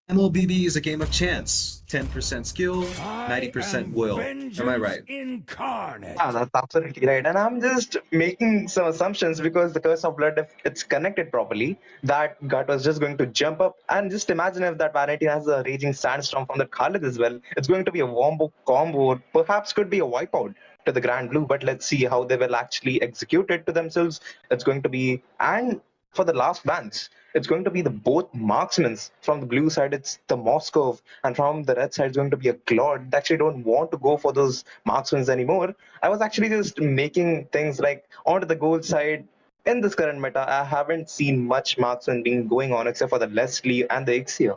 MLBB is a game of chance. 10% skill, 90% will. Am I right? Incarnate. Yeah, that's absolutely right. And I'm just making some assumptions because the Curse of Blood, if it's connected properly, that gut was just going to jump up. And just imagine if that variety has a Raging Sandstorm from the Khalid as well. It's going to be a wombo combo, or perhaps could be a wipeout to the Grand Blue. But let's see how they will actually execute it to themselves. It's going to be, and for the last bans, it's going to be the both marksmen. From the blue side, it's the Moscow, and from the red side, it's going to be a Claude. They actually don't want to go for those marksmen anymore. I was actually just making things like onto the gold side. In this current meta, I haven't seen much marksman being going on except for the Leslie and the Ixia.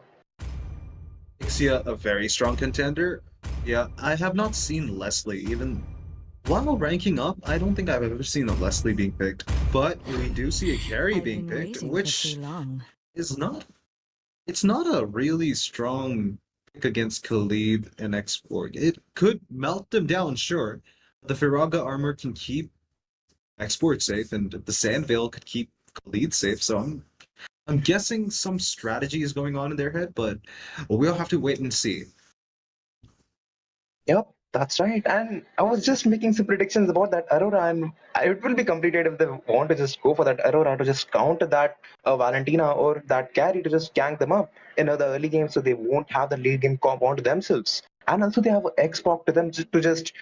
Ixia, a very strong contender. Yeah, I have not seen Leslie even while ranking up. I don't think I've ever seen a Leslie being picked, but we do see a carry being picked, which is not. It's not a really strong pick against Khalid and X-Borg. It could melt them down, sure. The Firaga armor can keep X-Borg safe, and the Sand Veil could keep Khalid safe. So I'm guessing some strategy is going on in their head, but we'll have to wait and see. Yep. That's right. And I was just making some predictions about that Aurora, and it will be completed if they want to just go for that Aurora to just counter that Valentina or that carry to just gang them up in the early game so they won't have the lead game comp onto themselves. And also they have an X-Pac to them to just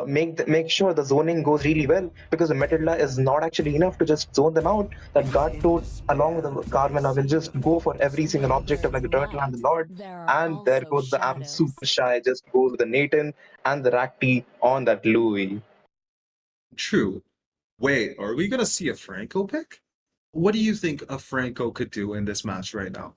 make sure the zoning goes really well because the Metadla is not actually enough to just zone them out. That guard toad along with the Carmela will just go for every single objective like the turtle and the Lord. And there goes the I'm super shy, just goes with the Nathan and the Rakti on that Louis. True. Wait, are we gonna see a Franco pick? What do you think a Franco could do in this match right now?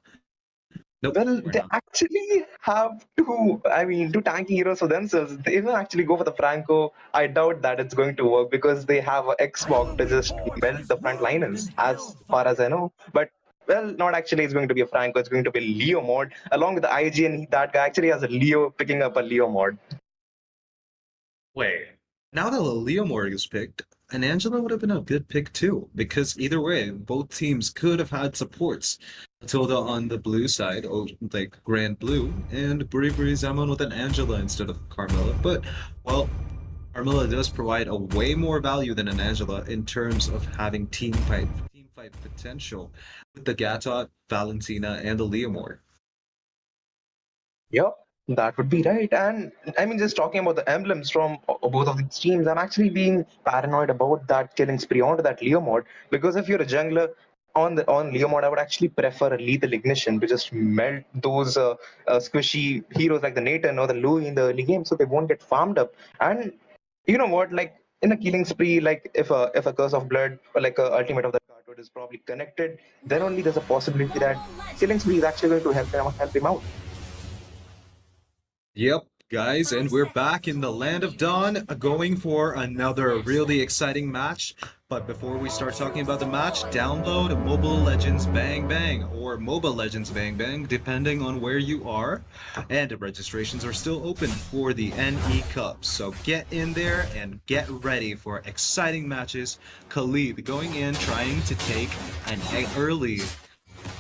Nope, Well, we're they not. actually have two tanky heroes for themselves. They will actually go for the Franco. I doubt that it's going to work because they have a Xbox to just melt the front liners, as far as I know. But well, not actually. It's going to be a Franco. It's going to be Leo mod along with the IG, and that guy actually has a Leo picking up a Leo mod. Wait, now that Leomore is picked, an Angela would have been a good pick too, because either way, both teams could have had supports. Matilda on the blue side, or like Grand Blue, and Buri Zaman with an Angela instead of Carmilla. But, well, Carmilla does provide a way more value than an Angela in terms of having team fight potential with the Gatot, Valentina, and the Leomore. Yep, that would be right. And I mean, just talking about the emblems from both of these teams, I'm actually being paranoid about that killing spree onto that Leo mod because if you're a jungler on Leo mod, I would actually prefer a lethal ignition to just melt those squishy heroes like the Nathan or the Louis in the early game, so they won't get farmed up. And you know what, like in a killing spree, like if a curse of blood or like a ultimate of the card is probably connected, then only there's a possibility that killing spree is actually going to help him out. Yep, guys, and we're back in the Land of Dawn going for another really exciting match. But before we start talking about the match, download Mobile Legends Bang Bang or Mobile Legends Bang Bang, depending on where you are. And the registrations are still open for the NE Cup. So get in there and get ready for exciting matches. Khalid going in, trying to take an early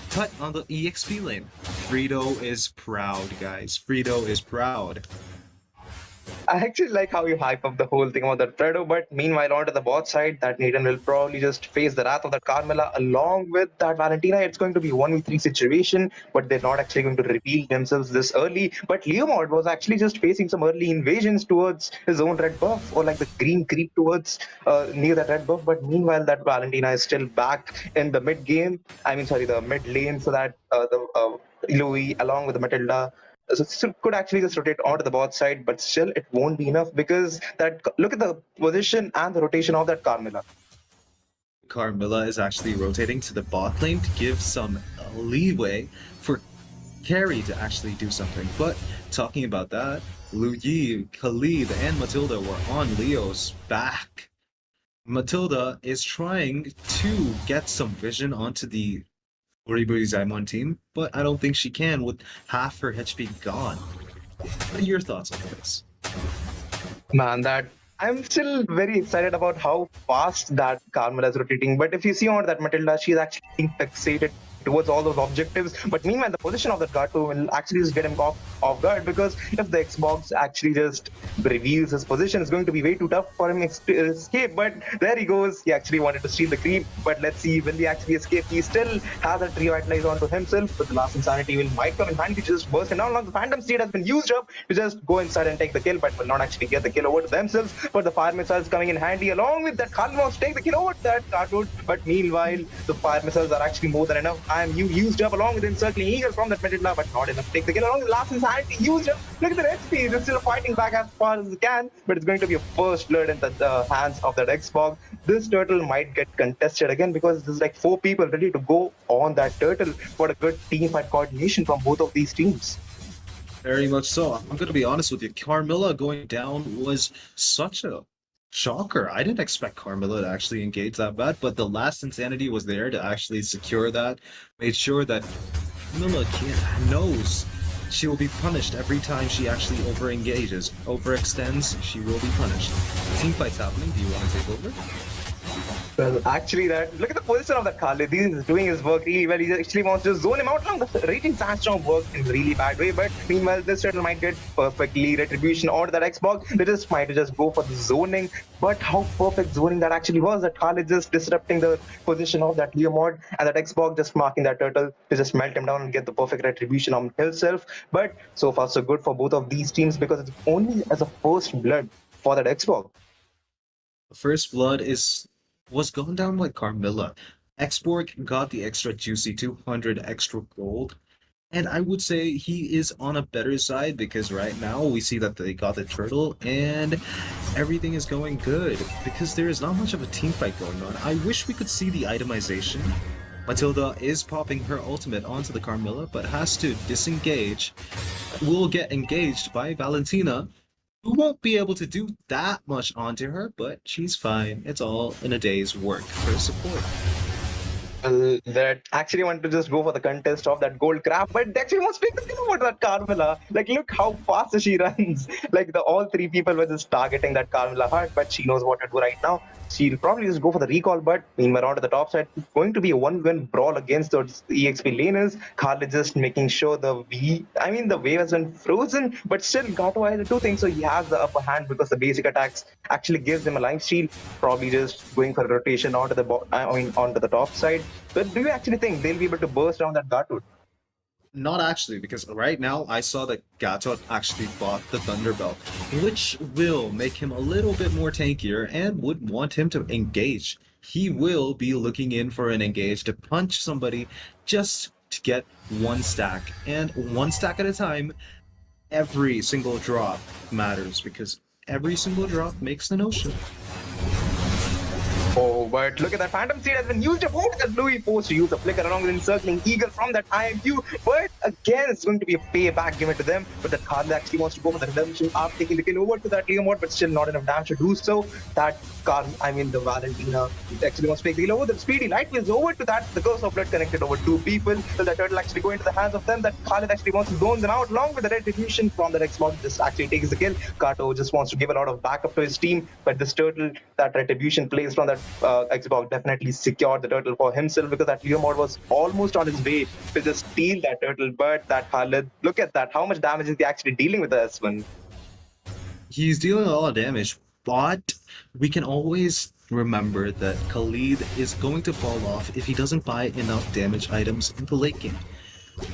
cut on the EXP lane. Frito is proud, guys. Frito is proud. I actually like how you hype up the whole thing about that Fredo, but meanwhile, onto the bot side, that Nathan will probably just face the wrath of that Carmela along with that Valentina. It's going to be 1v3 situation, but they're not actually going to reveal themselves this early. But Leomord was actually just facing some early invasions towards his own red buff, or like the green creep towards near that red buff. But meanwhile, that Valentina is still back in the mid game. The mid lane, so that the Louis along with the Matilda so could actually just rotate onto the bot side, but still it won't be enough because that look at the position and the rotation of that Carmilla. Carmilla is actually rotating to the bot lane to give some leeway for carry to actually do something. But talking about that, Lu Yi, Khalid, and Matilda were on Leo's back. Matilda is trying to get some vision onto the Buri Zaimon team, but I don't think she can with half her HP gone. What are your thoughts on this? Man, that I'm still very excited about how fast that Carmela is rotating. But if you see on that Matilda, she's actually being fixated towards all those objectives. But meanwhile, the position of that Gato will actually just get him off guard because if the Xbox actually just reveals his position, it's going to be way too tough for him to escape. But there he goes. He actually wanted to steal the creep. But let's see, will he actually escape? He still has that revitalize onto himself. But the last insanity might come in handy to just burst him down. Now the Phantom Steed has been used up to just go inside and take the kill, but will not actually get the kill over to themselves. But the fire missiles coming in handy along with that Carlos take the kill over to that Cartoon. But meanwhile, the fire missiles are actually more than enough. You used up along with encircling eagle from that Medidla, but not enough to take the kill along with the last insanity used up. Look at the HP, they're still fighting back as far as they can, but it's going to be a first blood in the hands of that Xbox. This turtle might get contested again because there's like 4 people ready to go on that turtle for a good team fight coordination from both of these teams. Very much so. I'm going to be honest with you. Carmilla going down was such a shocker. I didn't expect Carmilla to actually engage that bad, but the last insanity was there to actually secure that. Made sure that Carmilla knows she will be punished every time she actually over-engages, overextends, she will be punished. Team fight's happening. Do you want to take over? Well, actually, look at the position of that Khalid. He's doing his work really well. He actually wants to zone him out. Now, the Raging Sandstorm works in a really bad way, but meanwhile, this turtle might get perfectly retribution onto that Xbox. They just might just go for the zoning. But how perfect zoning that actually was, that Khalid just disrupting the position of that Leo mod, and that Xbox just marking that turtle to just melt him down and get the perfect retribution on himself. But so far, so good for both of these teams, because it's only as a first blood for that Xbox. First blood was gone down like Carmilla. Xborg got the extra juicy 200 extra gold. And I would say he is on a better side, because right now we see that they got the turtle and everything is going good, because there is not much of a team fight going on. I wish we could see the itemization. Matilda is popping her ultimate onto the Carmilla, but has to disengage. Will get engaged by Valentina, who won't be able to do that much onto her, but she's fine. It's all in a day's work for support. That actually want to just go for the contest of that gold crab, but they actually wants to take the kill over that Carmilla. Like, look how fast she runs. Like, all three people were just targeting that Carmilla hard, but she knows what to do right now. She'll probably just go for the recall, but meanwhile, on to the top side, it's going to be a one-win brawl against those EXP laners. Khalid just making sure the wave has been frozen, but still Gato has the two things, so he has the upper hand because the basic attacks actually gives him a life steal. Probably just going for a rotation onto the top side. But do you actually think they'll be able to burst around that Gato? Not actually, because right now I saw that Gatot actually bought the Thunderbelt, which will make him a little bit more tankier and would want him to engage. He will be looking in for an engage to punch somebody just to get one stack. And one stack at a time, every single drop matters, because every single drop makes the ocean. Oh, but look at that Phantom Seed has been used up. What is that Louis forced to use the flicker along with encircling Eagle from that IMQ? But again, it's going to be a payback given to them. But that Khalid actually wants to go for the redemption after taking the kill over to that Leo mod, but still not enough damage to do so. The Valentina actually wants to take the kill over. The Speedy Light is over to that. The Curse of Blood connected over two people. So that turtle actually go into the hands of them. That Khalid actually wants to zone them out along with the retribution from the Xbox. Just actually takes the kill. Kato just wants to give a lot of backup to his team, but this turtle, that retribution plays from that Xbox definitely secured the turtle for himself, because that Leo mod was almost on his way to just steal that turtle. But that Khalid, look at that, how much damage is he actually dealing with this one? He's dealing a lot of damage, but we can always remember that Khalid is going to fall off if he doesn't buy enough damage items in the late game.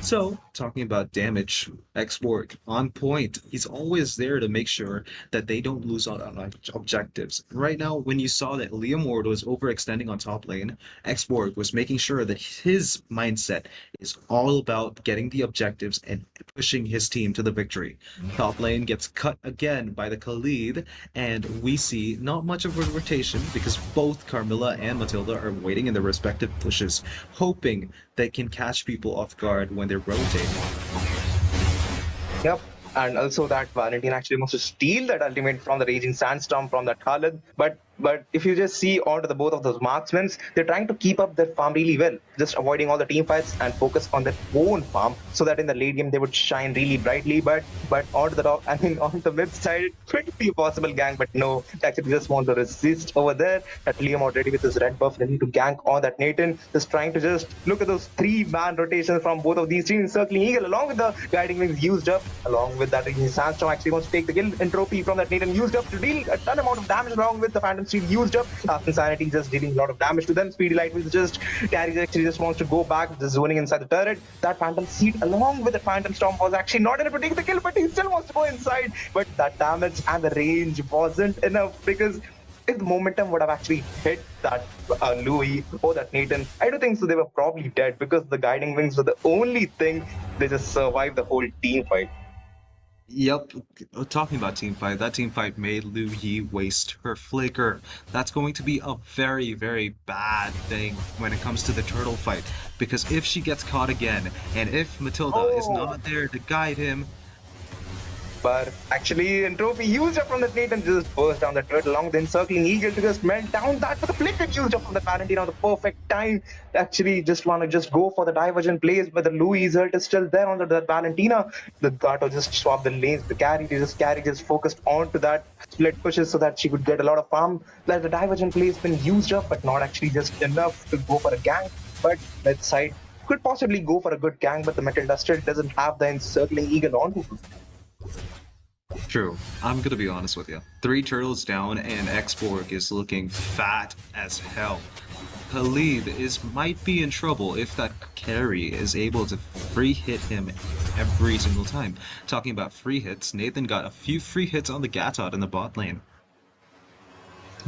So, talking about damage, Xborg on point. He's always there to make sure that they don't lose out on objectives. Right now, when you saw that Liam Ward was overextending on top lane, Xborg was making sure that his mindset is all about getting the objectives and pushing his team to the victory. Top lane gets cut again by the Khalid, and we see not much of a rotation because both Carmilla and Matilda are waiting in their respective pushes, hoping they can catch people off guard when they're rotating. Yep. And also that Valentina actually wants to steal that ultimate from the Raging Sandstorm from that Khalid. But if you just see onto the both of those marksmen, they're trying to keep up their farm really well, just avoiding all the team fights and focus on their own farm, so that in the late game they would shine really brightly. But onto the top, on the mid side, it could be a possible gank, but no, they actually just want to resist over there. That Liam already with his red buff ready to gank on that Nathan, just trying to just look at those 3-man rotations from both of these teams, circling Eagle along with the guiding wings used up, along with that Sandstorm actually wants to take the kill. Entropy from that Nathan used up to deal a ton amount of damage, along with the Phantom Steed used up. Insanity just dealing a lot of damage to them. Speedy Light will just actually just wants to go back, just zoning inside the turret. That Phantom Seed along with the Phantom Storm was actually not enough to take the kill, but he still wants to go inside. But that damage and the range wasn't enough, because if the momentum would have actually hit that Louis or that Nathan, I do think so they were probably dead, because the guiding wings were the only thing they just survived the whole team fight. Yep, talking about team fight, that team fight made Liu Yi waste her flicker. That's going to be a very, very bad thing when it comes to the turtle fight, because if she gets caught again, and if Matilda is not there to guide him, But actually, and Trophy used up from the plate and just burst down the turtle along the encircling eagle to just melt down that. But the flicker used up from the Valentina on the perfect time. Actually, just want to just go for the divergent plays, but the Louis ult is still there on the Valentina. The Gato just swapped the lanes. The carry just focused onto that split pushes so that she could get a lot of farm. Like the divergent play has been used up, but not actually just enough to go for a gank. But that side could possibly go for a good gank, but the Matilda still doesn't have the encircling eagle onto her. True. I'm gonna be honest with you. 3 turtles down and Xborg is looking fat as hell. Khalid might be in trouble if that carry is able to free hit him every single time. Talking about free hits, Nathan got a few free hits on the Gatot in the bot lane.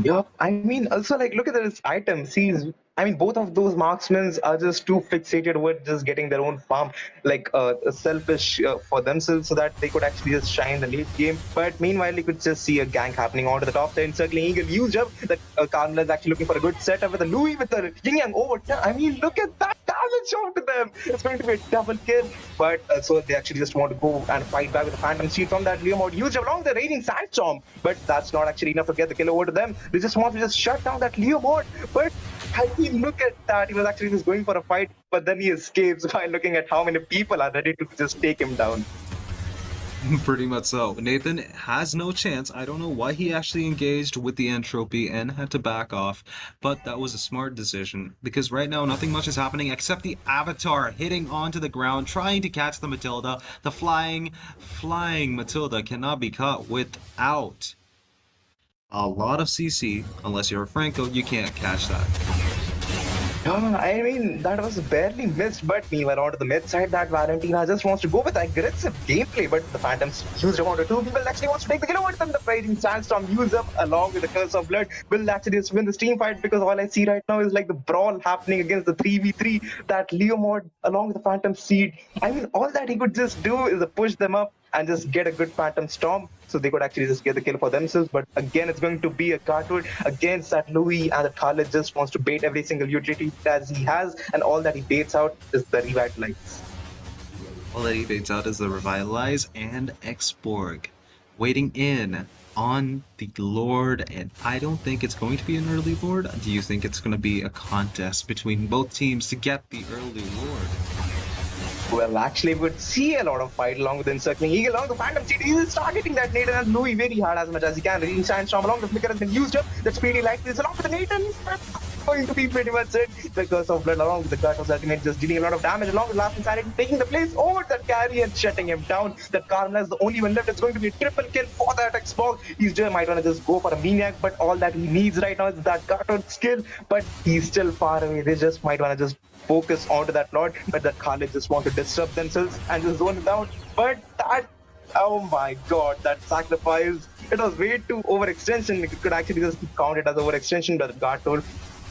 Yeah, I mean, also like look at this item. See, I mean, both of those marksmen are just too fixated with just getting their own farm, like selfish for themselves, so that they could actually just shine the late game. But meanwhile, you could just see a gank happening onto the top lane, circling eagle used up. That Carmela is actually looking for a good setup with a Louis with the Yin Yang over. I mean, look at that damage onto them. It's going to be a double kill. But so they actually just want to go and fight back with the Phantom Seed from that Leo mode used along the Raging Sandstorm. But that's not actually enough to get the kill over to them. They just want to just shut down that Leo mode. But I mean, look at that. He was actually just going for a fight, but then he escapes by looking at how many people are ready to just take him down. Pretty much so. Nathan has no chance. I don't know why he actually engaged with the entropy and had to back off, but that was a smart decision because right now nothing much is happening except the Avatar hitting onto the ground, trying to catch the Matilda. The flying Matilda cannot be caught without a lot of CC. Unless you're a Franco, you can't catch that. I mean, that was barely missed, but meanwhile, onto the mid side, that Valentina just wants to go with aggressive gameplay, but the Phantoms used onto 2 people actually wants to take the kill over them. The Raging Sandstorm used up along with the Curse of Blood will actually just win this team fight because all I see right now is like the brawl happening against the 3v3, that Leo mod along with the Phantom Seed. I mean, all that he could just do is push them up and just get a good Phantom Storm so they could actually just get the kill for themselves. But again, it's going to be a cartoon against that Louis, and the Khalid just wants to bait every single utility as he has, and all that he baits out is the Revitalize. All that he baits out is the Revitalize and Xborg waiting in on the Lord, and I don't think it's going to be an early Lord. Do you think it's going to be a contest between both teams to get the early Lord? Well, actually, we would see a lot of fight along with the encircling eagle, along the Phantom Seed. He is targeting that Nathan and Louis very hard as much as he can. Raging Sandstorm along the flicker has been used up. That's pretty likely. Along with the Nathan, that's going to be pretty much it. The Curse of Blood along with the Gatos ultimate just dealing a lot of damage along with Last Insanity, taking the place over that carry and shutting him down. That Carmela is the only one left. It's going to be a triple kill for that Xbox. He's just might want to just go for a maniac, but all that he needs right now is that Gatos skill, but he's still far away. They just might want to just focus onto that Lord, but that Khalid just want to disrupt themselves and just zone it out. But that, oh my god, that sacrifice, it was way too overextension. It could actually just be counted as overextension, but the guard told.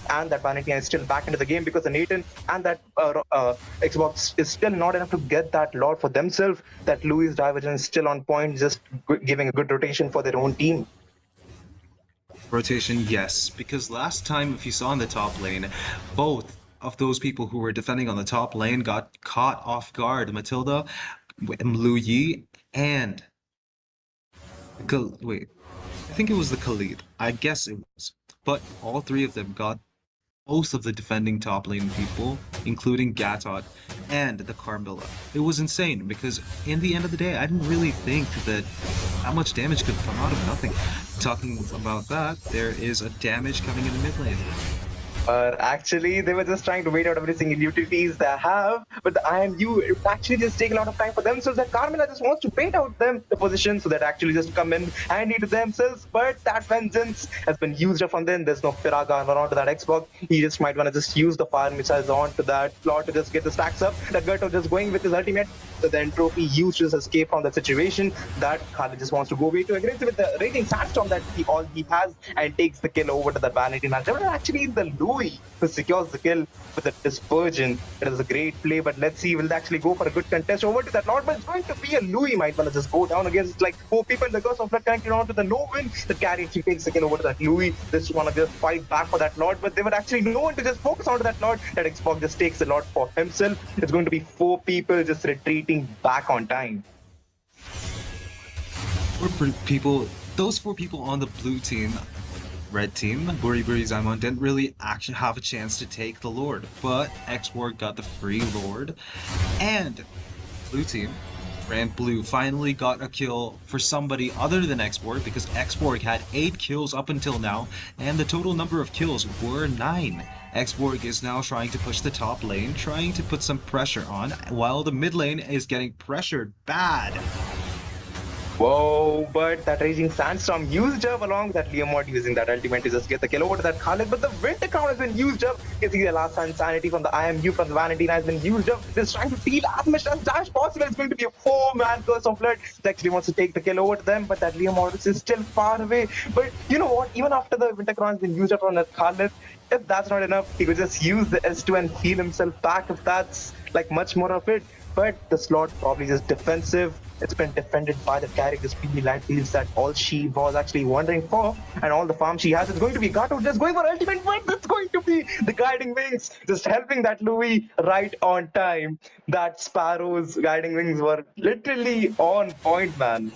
And that Valentina is still back into the game because the Nathan and that Xbox is still not enough to get that Lord for themselves. That Louis Divergence is still on point, just giving a good rotation for their own team. Rotation, yes, because last time, if you saw in the top lane, both of those people who were defending on the top lane got caught off guard. Matilda, Lu Yi, and wait, I think it was the Khalid. I guess it was. But all 3 of them got most of the defending top lane people, including Gatot and the Carmilla. It was insane because in the end of the day, I didn't really think that how much damage could come out of nothing. Talking about that, there is a damage coming in the mid lane. Actually, they were just trying to wait out every single utilities they have, but the IMU, it actually just take a lot of time for themselves. That Carmela just wants to bait out them the position so that actually just come in handy to themselves, but that vengeance has been used up from them. There's no Firaga around to that Xbox. He just might want to just use the fire missiles on to that plot to just get the stacks up. That Gerto just going with his ultimate, so the entropy used to just escape from that situation. That Khalid just wants to go way too aggressive with the Raging Sandstorm that he has and takes the kill over to the Valentina. They were actually the Louis who secures the kill with the Dispersion. It is a great play, but let's see, will they actually go for a good contest over to that Lord? But it's going to be a Louis might want to just go down against like 4 people. The Curse of Blood connected on to the no-win. The carry actually takes the kill over to that Louis. They just want to just fight back for that Lord, but they were actually no one to just focus onto that Lord. That Xbox just takes the Lord for himself. It's going to be 4 people just retreating back on time. Those four people on the blue team, red team, Buri Zaimon didn't really actually have a chance to take the Lord, but X-Borg got the free Lord, and blue team, Rand Blue, finally got a kill for somebody other than X-Borg because X-Borg had 8 kills up until now, and the total number of kills were 9. X-Borg is now trying to push the top lane, trying to put some pressure on, while the mid lane is getting pressured bad. Whoa, but that Raging Sandstorm used up along with that Leomord using that ultimate to just get the kill over to that Khalid, but the Winter Crown has been used up. You can see the last Insanity from the IMU from the Valentina has been used up. Just trying to deal as much as possible. It's going to be a 4-man Curse of Blood. He actually wants to take the kill over to them, but that Leomord is still far away. But you know what? Even after the Winter Crown has been used up on that Khalid, if that's not enough, he could just use the S2 and heal himself back if that's like much more of it. But the slot probably just defensive. It's been defended by the carry, this PB light fields that all she was actually wondering for, and all the farm she has is going to be Gato just going for ultimate, but that's going to be the guiding wings, just helping that Louis right on time. That Sparrow's guiding wings were literally on point, man.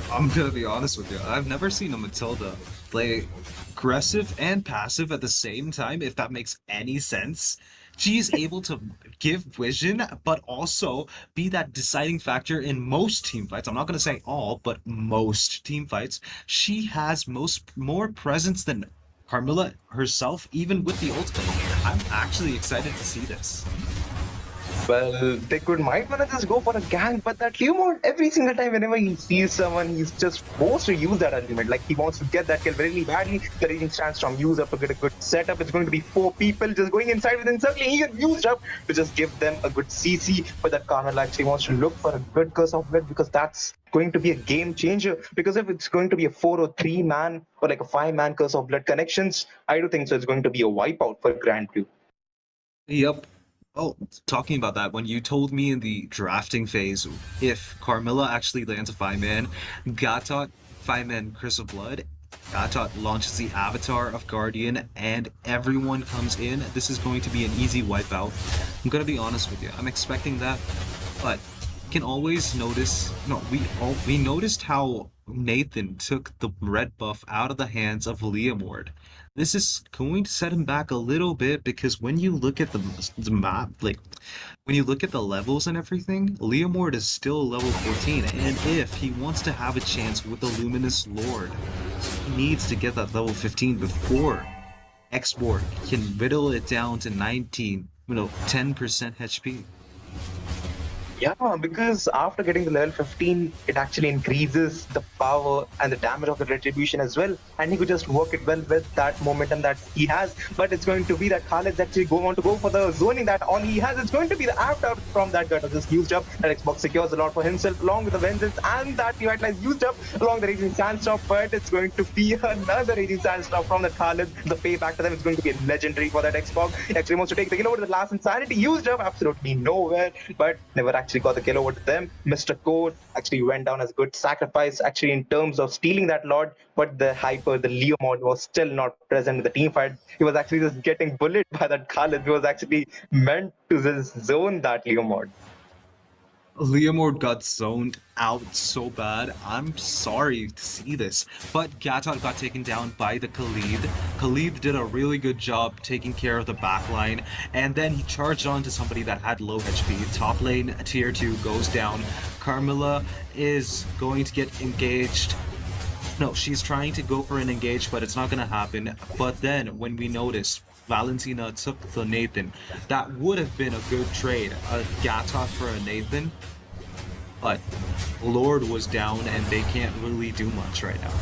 I'm gonna be honest with you, I've never seen a Matilda play aggressive and passive at the same time, if that makes any sense. She is able to give vision, but also be that deciding factor in most team fights. I'm not going to say all, but most team fights. She has more presence than Carmilla herself, even with the ultimate. I'm actually excited to see this. Well, they might want to just go for a gank, but that Leomord, every single time whenever he sees someone, he's just forced to use that ultimate. Like, he wants to get that kill really badly. The Raging Sandstorm used up to get a good setup. It's going to be 4 people just going inside within circling. He used up to just give them a good CC, but that Carmel actually wants to look for a good Curse of Blood because that's going to be a game changer. Because if it's going to be a 4 or 3 man or like a 5-man Curse of Blood connections, I do think so it's going to be a wipeout for Grand Blue. Yep. Oh, talking about that, when you told me in the drafting phase, if Carmilla actually lands a 5-man, Gatot 5-man Curse of Blood, Gatot launches the Avatar of Guardian, and everyone comes in, this is going to be an easy wipeout. I'm gonna be honest with you, I'm expecting that, but you can always notice, we noticed how Nathan took the red buff out of the hands of Leomord. This is going to set him back a little bit because when you look at the map, like when you look at the levels and everything, Leomord is still level 14, and if he wants to have a chance with the Luminous Lord, he needs to get that level 15 before X-Borg can whittle it down to 10% HP. Yeah, because after getting the level 15, it actually increases the power and the damage of the retribution as well. And he could just work it well with that momentum that he has. But it's going to be that Khaled's actually want to go for the zoning that all he has. It's going to be the after from that Gato just used up. That Xbox secures a lot for himself along with the Vengeance and that Revitalize used up along the Raging Sandstorm. But it's going to be another Raging Sandstorm from that Khaled. The payback to them is going to be legendary for that Xbox. He actually wants to take the kill over to the last Insanity used up absolutely nowhere, but never actually got the kill over to them. Mr. Code actually went down as a good sacrifice actually in terms of stealing that Lord, but the Hyper, the Leomord was still not present in the team fight. He was actually just getting bullied by that Khaled. He was actually meant to just zone that Leomord. Leomord got zoned out so bad. I'm sorry to see this, but Gatot got taken down by the Khalid. Khalid did a really good job taking care of the backline, and then he charged on to somebody that had low HP. Top lane, tier 2 goes down. Carmilla is going to get engaged. No, she's trying to go for an engage, but it's not going to happen. But then, when we noticed Valentina took the Nathan, that would have been a good trade. A Gatot for a Nathan. But Lord was down and they can't really do much right now.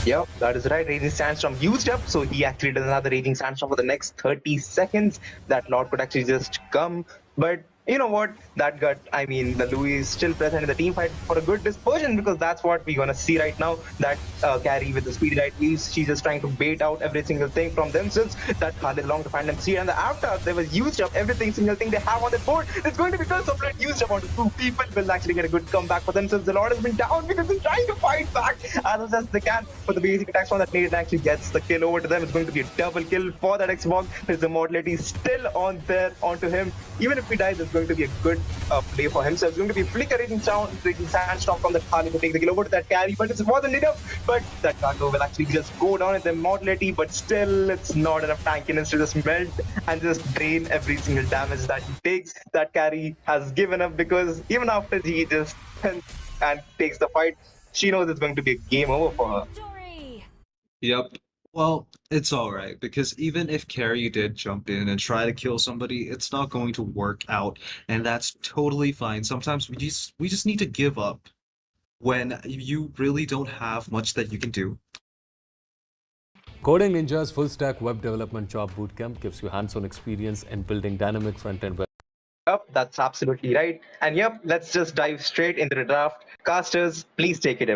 Yep, that is right. Raging Sandstorm used up, so he actually does another Raging Sandstorm for the next 30 seconds. That Lord could actually just come. But you know what? The Louis is still present in the team fight for a good dispersion because that's what we're gonna see right now. That carry with the speedy light wheels, she's just trying to bait out every single thing from themselves. That Khaled long to find them see, and the after they was used up single thing they have on the board. It's going to be Curse of Blood used up onto 2 people. Will actually get a good comeback for themselves. The Lord has been down because they're trying to fight back as much as they can. But the basic attacks from that Nathan actually gets the kill over to them. It's going to be a double kill for that Xbox. His immortality still on there onto him. Even if he dies, it's going going to be a good play for himself. It's going to be flickering sound, taking sandstorm from the Kali to take the kill over to that carry, but it's more than enough. But that Dakua will actually just go down in the immortality, but still it's not enough tankiness to just melt and just drain every single damage that he takes. That carry has given up because even after he just and takes the fight, she knows it's going to be a game over for her. Victory! Yep. Well, it's all right because even if Carrie did jump in and try to kill somebody, it's not going to work out, and that's totally fine. Sometimes we just need to give up when you really don't have much that you can do. Coding Ninja's full stack web development job bootcamp gives you hands-on experience in building dynamic front-end web. Yep, that's absolutely right. And yep, let's just dive straight into the draft. Casters, please take it away.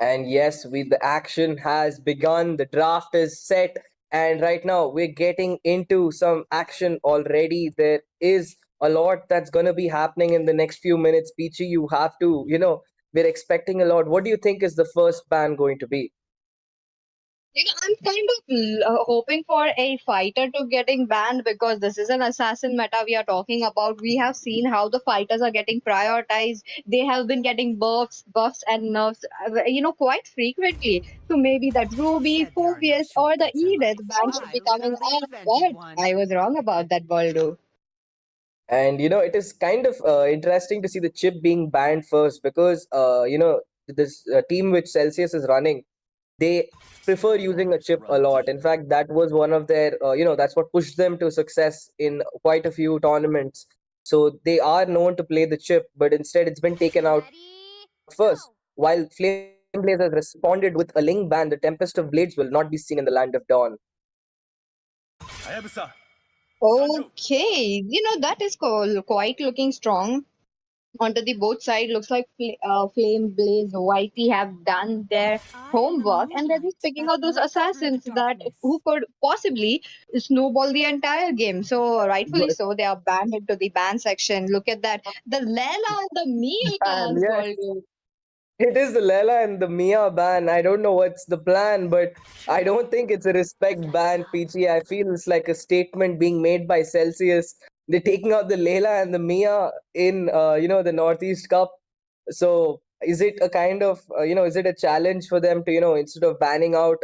And yes, the action has begun. The draft is set, and right now we're getting into some action already. There is a lot that's gonna be happening in the next few minutes. Peachy, you have to, we're expecting a lot. What do you think is the first ban going to be? I'm kind of hoping for a fighter to getting banned because this is an assassin meta we are talking about. We have seen how the fighters are getting prioritized. They have been getting buffs and nerfs, quite frequently. So maybe that Ruby, Phobius, or the Edith ban should be coming out. But I was wrong about that, Baldo. And it is kind of interesting to see the chip being banned first because this team which Celsius is running, they prefer using a chip a lot. In fact, that was one of their that's what pushed them to success in quite a few tournaments. So they are known to play the chip, but instead it's been taken out first. While Flame Blaze has responded with a Ling ban, the Tempest of Blades will not be seen in the Land of Dawn. Okay, that is quite looking strong. Onto the both side, looks like Flame Blaze, Whitey have done their homework, and they're just picking out those assassins that who could possibly snowball the entire game. So rightfully so, they are banned into the ban section. Look at that, the Lela and the Mia And bans, yes, Baldo. it is the Lela and the Mia ban. I don't know what's the plan, but I don't think it's a respect ban, PG. I feel it's like a statement being made by Celsius. They're taking out the Lela and the Mia in, the Northeast Cup. So is it a kind of, is it a challenge for them to, instead of banning out,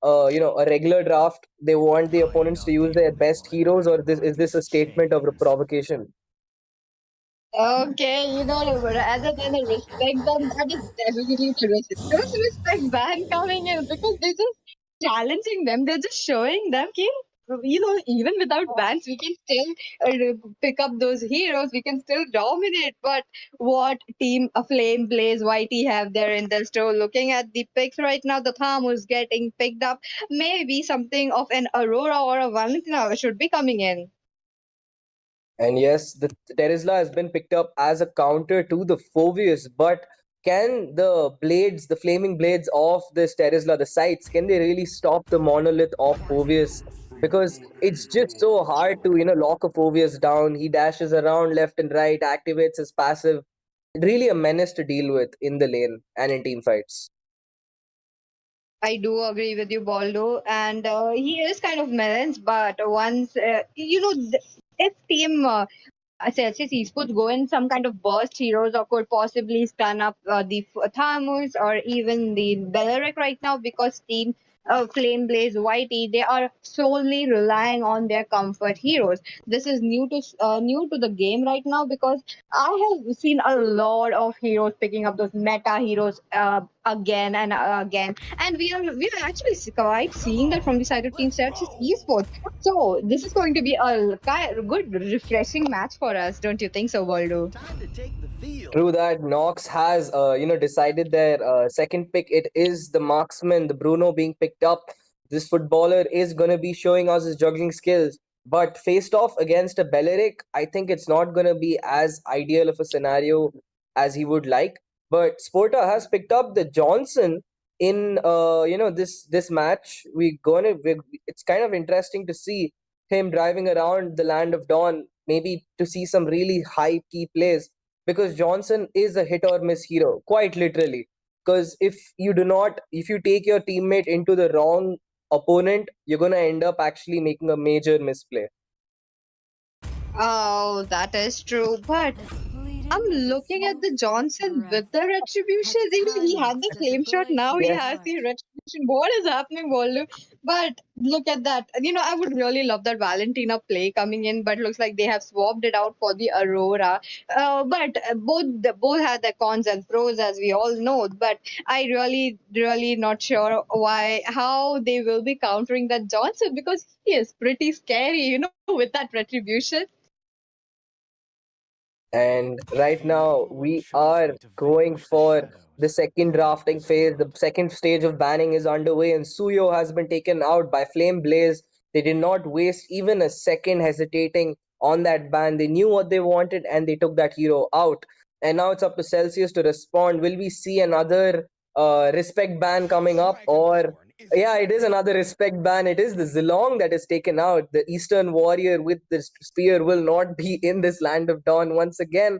a regular draft, they want the opponents to use their best heroes, or is this a statement of a provocation? Okay, rather than a respect ban, that is definitely the disrespect ban coming in because they're just challenging them. They're just showing them, okay, even without bans, we can still pick up those heroes. We can still dominate. But what team a Flame Blaze Whitey have there in the store? Looking at the picks right now, the Tham is getting picked up. Maybe something of an Aurora or a Valentina should be coming in. And yes, the Terizla has been picked up as a counter to the Phobius, but can the blades, the flaming blades of this Terizla, the sights, can they really stop the monolith of Phobius? Because it's just so hard to, lock a Phobius down. He dashes around left and right, activates his passive. Really a menace to deal with in the lane and in team fights. I do agree with you, Baldo, and he is kind of balanced. But once if team Celsius Esports go in some kind of burst heroes or could possibly stun up the Thamus or even the Belleric right now because team Flame Blaze Whitey, they are solely relying on their comfort heroes. This is new to the game right now because I have seen a lot of heroes picking up those meta heroes again and again, and we are actually quite seeing that from the side of Team Celsius Esports. So this is going to be a good, refreshing match for us, don't you think so, Waldo? True that. Nox has, decided their second pick. It is the marksman, the Bruno being picked up. This footballer is going to be showing us his juggling skills. But faced off against a Belleric, I think it's not going to be as ideal of a scenario as he would like. But Sporta has picked up the Johnson in, this match. It's kind of interesting to see him driving around the Land of Dawn, maybe to see some really high key plays because Johnson is a hit or miss hero, quite literally. Because if you take your teammate into the wrong opponent, you're gonna end up actually making a major misplay. Oh, that is true. But I'm looking at the Johnson with the retribution. He had the flame shot. Now he Yes. has the retribution. What is happening, Bolu? But look at that. I would really love that Valentina play coming in, but looks like they have swapped it out for the Aurora. But both had their cons and pros, as we all know. But I really not sure how they will be countering that Johnson because he is pretty scary, with that retribution. And right now, we are going for the second drafting phase. The second stage of banning is underway, and Suyo has been taken out by Flame Blaze. They did not waste even a second hesitating on that ban. They knew what they wanted and they took that hero out. And now it's up to Celsius to respond. Will we see another respect ban coming up, or yeah, it is another respect ban. It is the Zilong that is taken out. The Eastern warrior with the spear will not be in this land of dawn once again.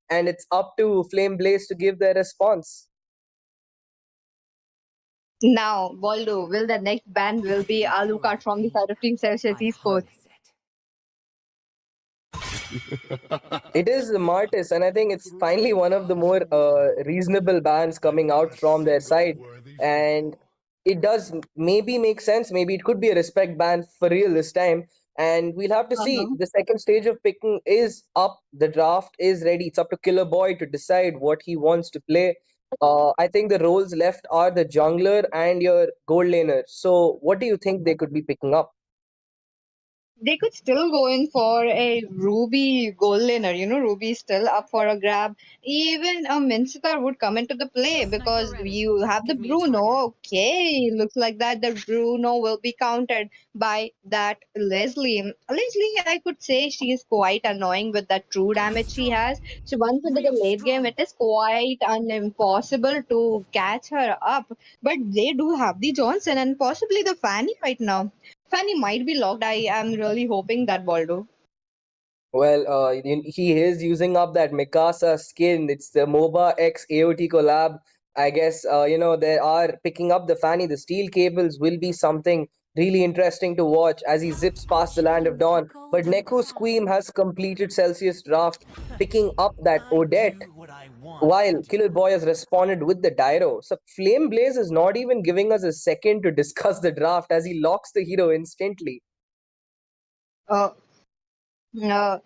And it's up to Flame Blaze to give their response. Now, Waldo, will the next band will be Alucard from the side of Team Celsius Esports? It is the Martis, and I think it's finally one of the more reasonable bands coming out from their side. And it does maybe make sense. Maybe it could be a respect band for real this time. And we'll have to see. Uh-huh. The second stage of picking is up. The draft is ready. It's up to Killer Boy to decide what he wants to play. I think the roles left are the jungler and your gold laner. So, what do you think they could be picking up? They could still go in for a Ruby gold laner. Ruby is still up for a grab. Even a Minstar would come into the play because you have the Bruno. Okay, looks like that the Bruno will be countered by that Leslie. Leslie, I could say she is quite annoying with that true damage she has. So once into the late game, it is quite impossible to catch her up. But they do have the Johnson and possibly the Fanny right now. Fanny might be locked. I am really hoping that Baldo. Well, he is using up that Mikasa skin. It's the MOBA X AOT collab. I guess, they are picking up the Fanny. The steel cables will be something really interesting to watch as he zips past the Land of Dawn. But Neko Squeam has completed Celsius draft, picking up that Odette, while Killer Boy has responded with the Dyro. So Flame Blaze is not even giving us a second to discuss the draft as he locks the hero instantly. Uh, uh,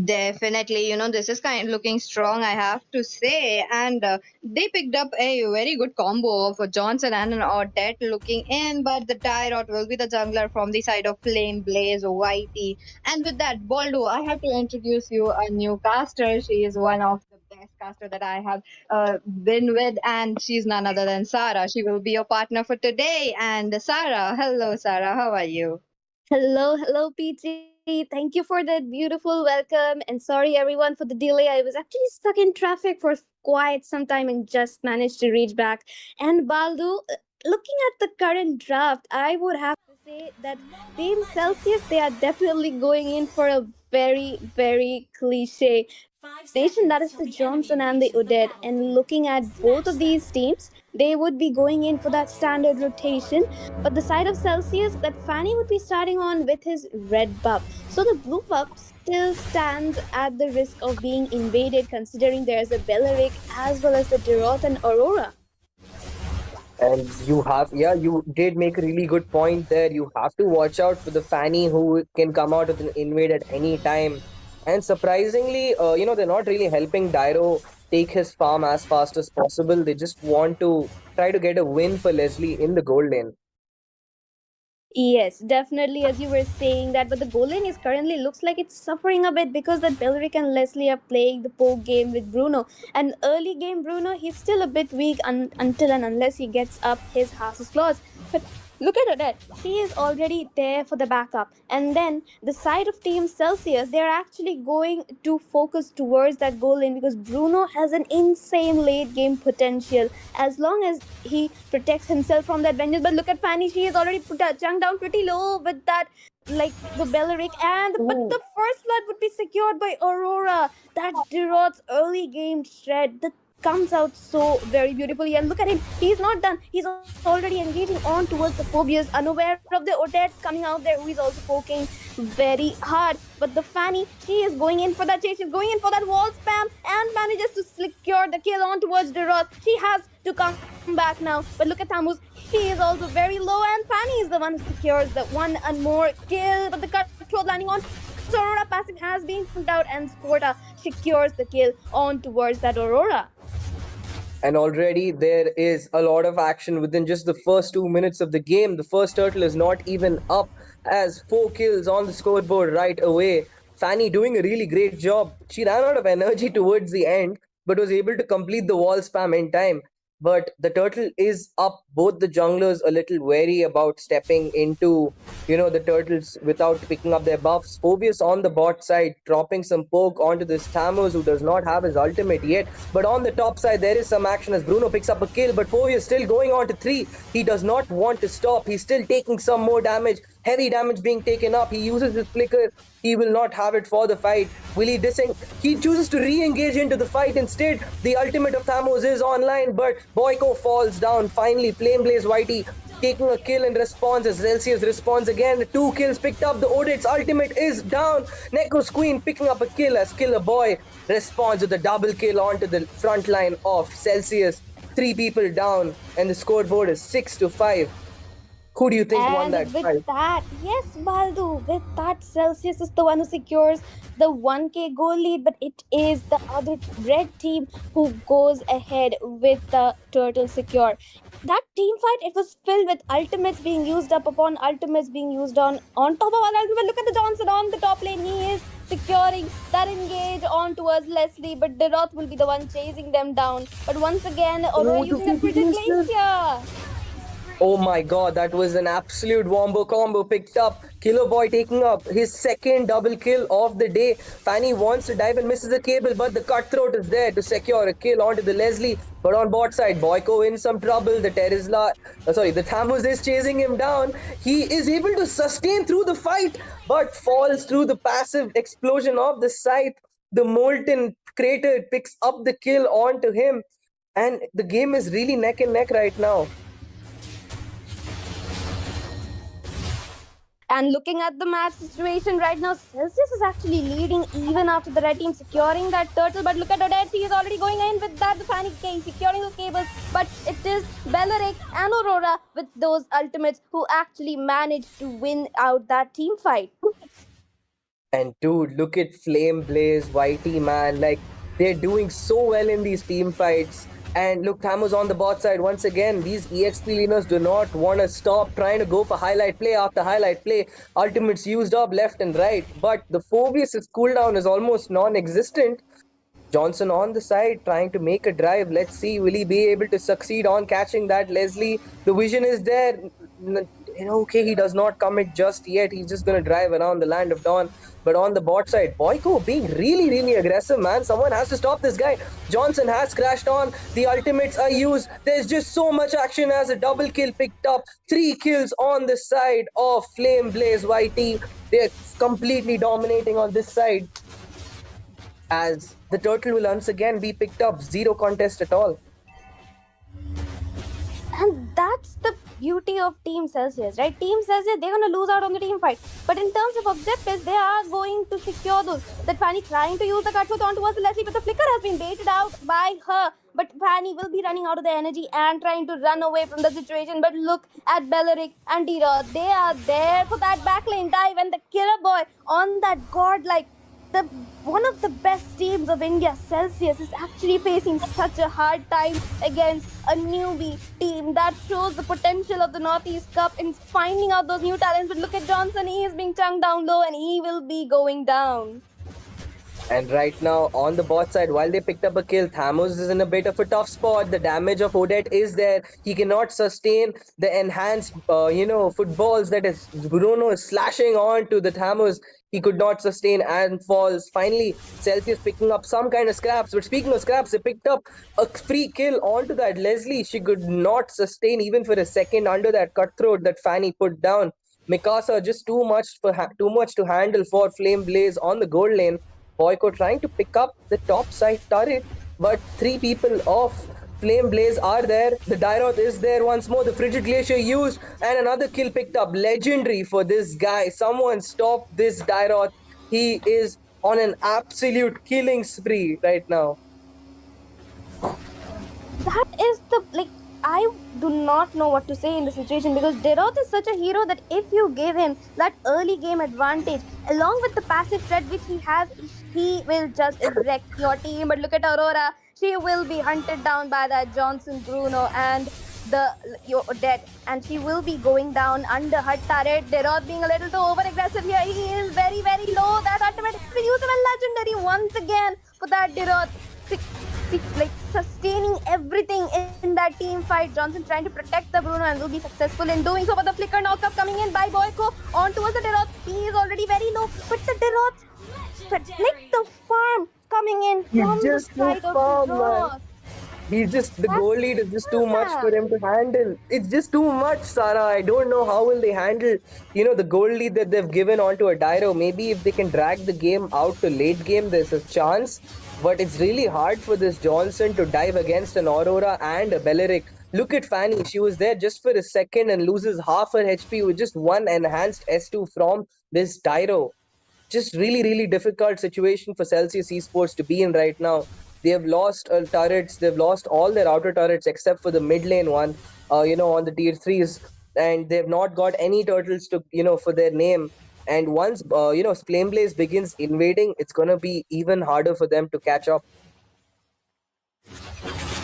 Definitely, this is kind of looking strong, I have to say. And they picked up a very good combo of a Johnson and an Odette looking in, but the Tyrot will be the jungler from the side of Flame, Blaze, Whitey. And with that, Baldo, I have to introduce you a new caster. She is one of the best caster that I have been with, and she's none other than Sarah. She will be your partner for today. And Sarah, hello, Sarah, how are you? Hello, PG. Thank you for that beautiful welcome. And sorry, everyone, for the delay. I was actually stuck in traffic for quite some time and just managed to reach back. And Baldo, looking at the current draft, I would have to say that Team Celsius, they are definitely going in for a very, very cliche rotation, that is the Johnson and the Odette. And looking at both of these teams, they would be going in for that standard rotation. But the side of Celsius, that Fanny would be starting on with his red buff. So the blue buff still stands at the risk of being invaded, considering there's a Belleric as well as the Derot and Aurora. And you did make a really good point there. You have to watch out for the Fanny who can come out with an invade at any time. And surprisingly, they're not really helping Dyro take his farm as fast as possible. They just want to try to get a win for Leslie in the gold lane. Yes, definitely, as you were saying that, but the goal line is currently looks like it's suffering a bit because that Belric and Leslie are playing the poke game with Bruno. And early game Bruno, he's still a bit weak until and unless he gets up his House's claws. But look at Odette, she is already there for the backup. And then the side of Team Celsius, they're actually going to focus towards that goal line because Bruno has an insane late game potential as long as he protects himself from that vengeance. But look at Fanny, she is already chunked down pretty low with that, like the Belleric, and but Ooh. the first blood would be secured by Aurora. That Derot's early game shred, comes out so very beautifully. And look at him, he's not done. He's already engaging on towards the Phobias, unaware of the Odette coming out there, who is also poking very hard. But the Fanny, she is going in for that chase, she's going in for that wall spam and manages to secure the kill on towards Deroth. She has to come back now. But look at Tammuz, she is also very low, and Fanny is the one who secures the one and more kill. But the cutthroat landing on towards Aurora, passive has been pumped out, and Sporta secures the kill on towards that Aurora. And already there is a lot of action within just the first 2 minutes of the game. The first turtle is not even up, as 4 kills on the scoreboard right away. Fanny doing a really great job. She ran out of energy towards the end, but was able to complete the wall spam in time. But the turtle is up. Both the junglers a little wary about stepping into, the turtles without picking up their buffs. Phobius on the bot side, dropping some poke onto this Tamos, who does not have his ultimate yet. But on the top side, there is some action as Bruno picks up a kill, but Phobius still going on to 3. He does not want to stop. He's still taking some more damage. Heavy damage being taken up. He uses his flicker. He will not have it for the fight. Will he He chooses to re-engage into the fight instead. The ultimate of Thamos is online, but Boyko falls down. Finally, Flame Blaze Whitey taking a kill in response as Celsius responds again. 2 kills picked up. The Odet's ultimate is down. Neko's Queen picking up a kill as Killer Boy responds with a double kill onto the front line of Celsius. 3 people down, and the scoreboard is 6-5. Who do you think won that with fight? that, yes, Baldu, with that, Celsius is the one who secures the 1k goal lead, but it is the other red team who goes ahead with the turtle secure. That team fight, it was filled with ultimates being used up upon ultimates being used on top of all ultimates. Look at the Johnson on the top lane. He is securing that engage on towards Leslie, but Deroth will be the one chasing them down. But once again, Aurora using a frigid glacier. Oh my god, that was an absolute wombo combo picked up. Killer Boy taking up his second double kill of the day. Fanny wants to dive and misses the cable, but the cutthroat is there to secure a kill onto the Leslie. But on bot side, Boyko in some trouble. The the Thamus is chasing him down. He is able to sustain through the fight, but falls through the passive explosion of the scythe. The molten crater picks up the kill onto him, and the game is really neck and neck right now. And looking at the match situation right now, Celsius is actually leading even after the red team securing that turtle. But look at Odette, he is already going in with that, the Fanny K securing those cables. But it is Belleric and Aurora with those ultimates who actually managed to win out that team fight. And dude, look at Flame Blaze, Whitey, man. Like, they're doing so well in these team fights. And look, Thamus on the bot side once again. These EXP leaners do not want to stop trying to go for highlight play after highlight play. Ultimates used up left and right. But the Phobius' cooldown is almost non-existent. Johnson on the side trying to make a drive. Let's see, will he be able to succeed on catching that Leslie? The vision is there. Okay, he does not commit just yet. He's just going to drive around the land of Dawn. But on the bot side, Boyko being really, really aggressive, man. Someone has to stop this guy. Johnson has crashed on. The ultimates are used. There's just so much action as a double kill picked up. 3 kills on the side of Flame Blaze Whitey. They're completely dominating on this side, as the turtle will once again be picked up. 0 contest at all. And that's the beauty of Team Celsius, right? Team Celsius, they're going to lose out on the team fight. But in terms of objectives, they are going to secure those. That Fanny trying to use the cutthroat on towards Leslie, but the flicker has been baited out by her. But Fanny will be running out of the energy and trying to run away from the situation. But look at Belleric and Dira. They are there for that backlane dive, and the Killer Boy on that godlike. One of the best teams of India, Celsius, is actually facing such a hard time against a newbie team. That shows the potential of the Northeast Cup in finding out those new talents. But look at Johnson, he is being chunked down low and he will be going down. And right now, on the bot side, while they picked up a kill, Thamos is in a bit of a tough spot. The damage of Odette is there. He cannot sustain the enhanced, footballs that is Bruno is slashing on to the Thamos. He could not sustain and falls. Finally, Celsius picking up some kind of scraps. But speaking of scraps, they picked up a free kill onto that Leslie. She could not sustain even for a second under that cutthroat that Fanny put down. Mikasa just too much to handle for Flame Blaze on the gold lane. Boyko trying to pick up the top side turret. but 3 people of Flame Blaze are there. The Dyroth is there once more. The Frigid Glacier used, and another kill picked up. Legendary for this guy. Someone stop this Dyroth. He is on an absolute killing spree right now. That is the like I do not know what to say in the situation, because Deroth is such a hero that if you give him that early game advantage along with the passive threat which he has, he will just wreck your team. But look at Aurora, she will be hunted down by that Johnson Bruno and the your dead, and she will be going down under her turret. Deroth being a little too over aggressive here. He is very, very low. That ultimate is used and legendary once again for that Deroth. Like sustaining everything in that team fight. Johnson trying to protect the Bruno and will be successful in doing so. But the flicker knockup coming in by Boyko on towards the Deroth. He is already very low, but the Deroth, like the farm coming in from the side of Deroth. He's just, the goal lead is just too much for him to handle. It's just too much, Sarah. I don't know how will they handle, the goal lead that they've given onto a Dyro. Maybe if they can drag the game out to late game, there's a chance. But it's really hard for this Johnson to dive against an Aurora and a Belleric. Look at Fanny. She was there just for a second and loses half her HP with just one enhanced S2 from this Dyro. Just really, really difficult situation for Celsius Esports to be in right now. They have lost turrets. They've lost all their outer turrets except for the mid lane one, on the tier 3s. And they've not got any turtles to, for their name. And once, Flame Blaze begins invading, it's going to be even harder for them to catch up.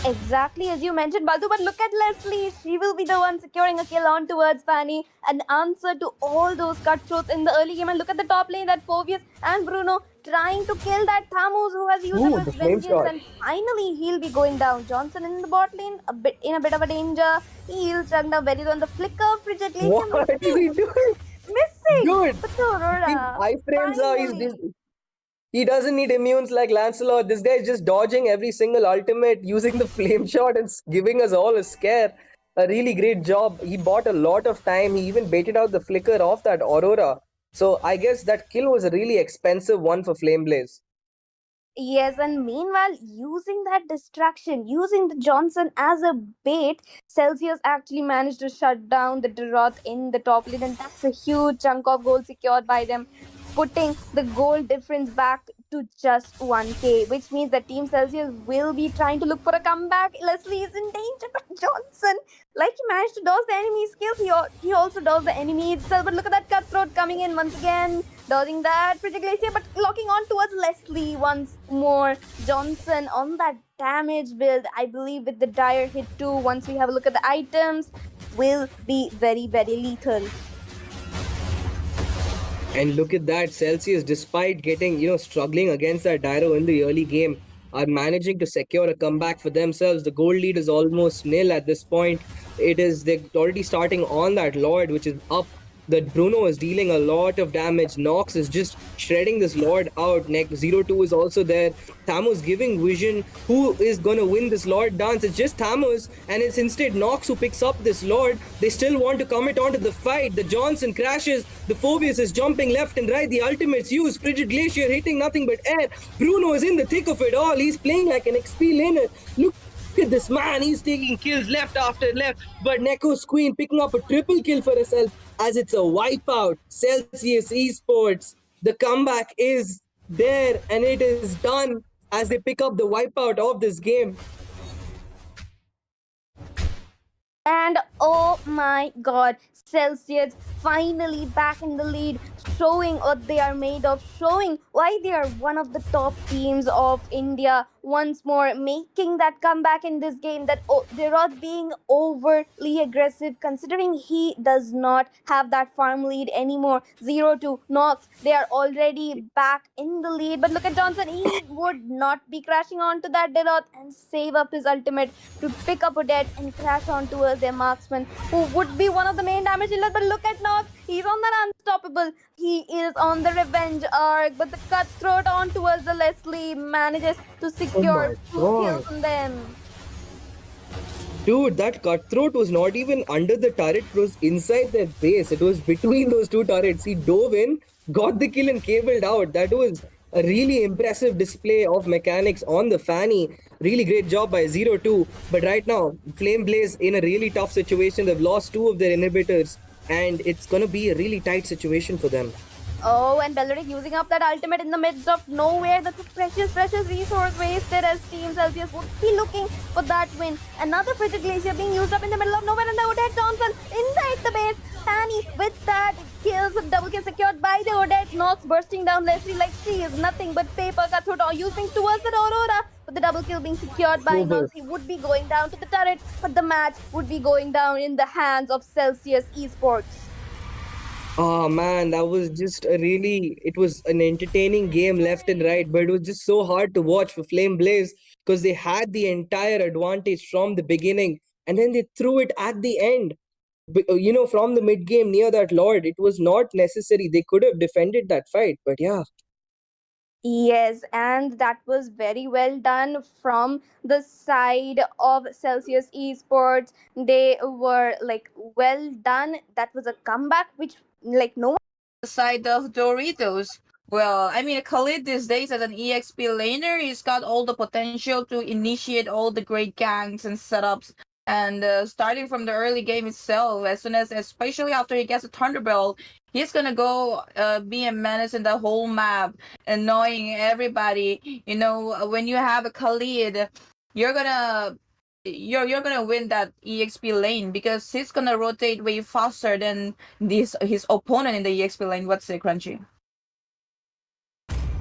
Exactly as you mentioned, Baldu, but look at Leslie. She will be the one securing a kill on towards Fanny. An answer to all those cutthroats in the early game. And look at the top lane, that Phobius and Bruno trying to kill that Thamus who has used up his vengeance. And finally, he'll be going down. Johnson in the bot lane, in a bit of a danger. He'll chugged down very on the flicker. Frigid Glacier what is he doing? Missing. Dude, But Aurora, he doesn't need immunes like Lancelot. This guy is just dodging every single ultimate, using the flame shot and giving us all a scare. A really great job. He bought a lot of time. He even baited out the flicker of that Aurora. So I guess that kill was a really expensive one for Flame Blaze. Yes, and meanwhile, using that distraction, using the Johnson as a bait, Celsius actually managed to shut down the Deroth in the top lane, and that's a huge chunk of gold secured by them, putting the goal difference back to just 1k, which means that Team Celsius will be trying to look for a comeback. Leslie is in danger, but Johnson, like he managed to dodge the enemy skills, he also dodged the enemy itself. But look at that cutthroat coming in once again, dodging that Frigid Glacier, but locking on towards Leslie once more. Johnson on that damage build, I believe with the dire hit too, once we have a look at the items, will be very, very lethal. And look at that, Celsius, despite getting, struggling against that Dyro in the early game, are managing to secure a comeback for themselves. The goal lead is almost nil at this point. They're already starting on that Lord, which is up. The Bruno is dealing a lot of damage. Nox is just shredding this Lord out. Neck 0-2 is also there. Thamus giving vision. Who is going to win this Lord dance? It's just Thamus, and it's instead Nox who picks up this Lord. They still want to commit onto the fight. The Johnson crashes. The Phobius is jumping left and right. The ultimates use. Frigid Glacier hitting nothing but air. Bruno is in the thick of it all. He's playing like an XP laner. Look at this man. He's taking kills left after left. But Neko's Queen picking up a triple kill for herself, as it's a wipeout. Celsius Esports, the comeback is there and it is done as they pick up the wipeout of this game. And oh my god, Celsius finally back in the lead, showing what they are made of, showing why they are one of the top teams of India. Once more, making that comeback in this game, that Deroth being overly aggressive, considering he does not have that farm lead anymore. 0-2 Nox, they are already back in the lead. But look at Johnson, he would not be crashing onto that Deroth and save up his ultimate to pick up a dead and crash on towards their marksman, who would be one of the main damage dealers. But look at Nox, he's on that unstoppable. He is on the revenge arc, but the cutthroat on towards the Leslie manages to secure 2 kills on them. Dude, that cutthroat was not even under the turret, it was inside their base. It was between those two turrets. He dove in, got the kill and cabled out. That was a really impressive display of mechanics on the Fanny. Really great job by 0-2. But right now, Flame Blaze in a really tough situation. They've lost two of their inhibitors, and it's gonna be a really tight situation for them. Oh, and Belleric using up that ultimate in the midst of nowhere. That's a precious resource wasted as Team Celsius would be looking for that win. Another Frigid Glacier being used up in the middle of nowhere, and the Odette Johnson inside the base. Fanny with that kills, double kill secured by the Odette. Nox bursting down Leslie like she is nothing but paper. Cutthroat using towards the Aurora. But the double kill being secured by Over. Nox. He would be going down to the turret, but the match would be going down in the hands of Celsius Esports. Oh man, that was just a really, it was an entertaining game left and right, but it was just so hard to watch for Flame Blaze because they had the entire advantage from the beginning and then they threw it at the end. From the mid game near that Lord, it was not necessary. They could have defended that fight, but yeah. Yes, and that was very well done from the side of Celsius Esports. They were like well done. That was a comeback which like no one. The side of Doritos. Well, I mean, Khalid these days as an EXP laner, he's got all the potential to initiate all the great ganks and setups. And starting from the early game itself, as soon as, especially after he gets a Thunderbolt, he's gonna go be a menace in the whole map, annoying everybody. You know, when you have a Khalid, you're gonna win that EXP lane because he's gonna rotate way faster than his opponent in the EXP lane. What's it, Crunchy?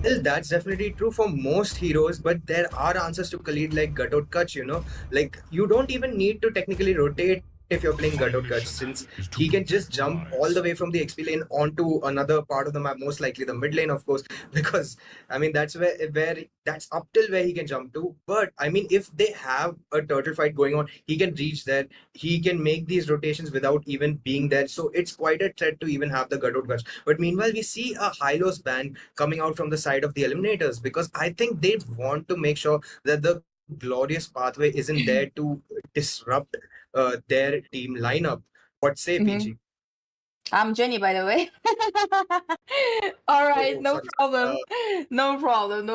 Well, that's definitely true for most heroes, but there are answers to Khalid like Gatot Kach, Like, you don't even need to technically rotate if you're playing Gatot Kach, since he can just jump all the way from the XP lane onto another part of the map, most likely the mid lane, of course, because, I mean, that's where that's up till where he can jump to. But, I mean, if they have a turtle fight going on, he can reach there. He can make these rotations without even being there. So it's quite a threat to even have the Gatot Kach. But meanwhile, we see a Hylos ban coming out from the side of the Eliminators because I think they want to make sure that the glorious pathway isn't there to disrupt their team lineup. What say, PG? I'm Jenny, by the way. All right, Oh, no sorry. problem. No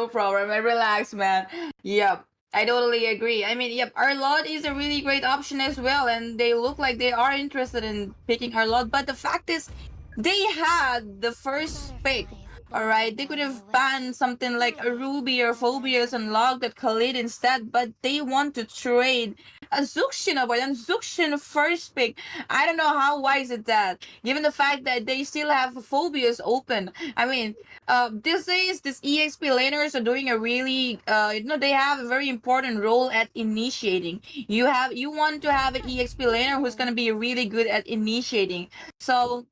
problem. I relax, man. Yep. I totally agree. I mean, yep, Arlott is a really great option as well, and they look like they are interested in picking Arlott. But the fact is, they had the first pick. All right, they could have banned something like a Ruby or Phobias and logged at Khalid instead, but they want to trade a Zuxin award and Zuxin first pick. I don't know how wise is that, given the fact that they still have Phobias open. I mean, these days, these EXP laners are doing a really, they have a very important role at initiating. You want to have an EXP laner who's gonna be really good at initiating. So,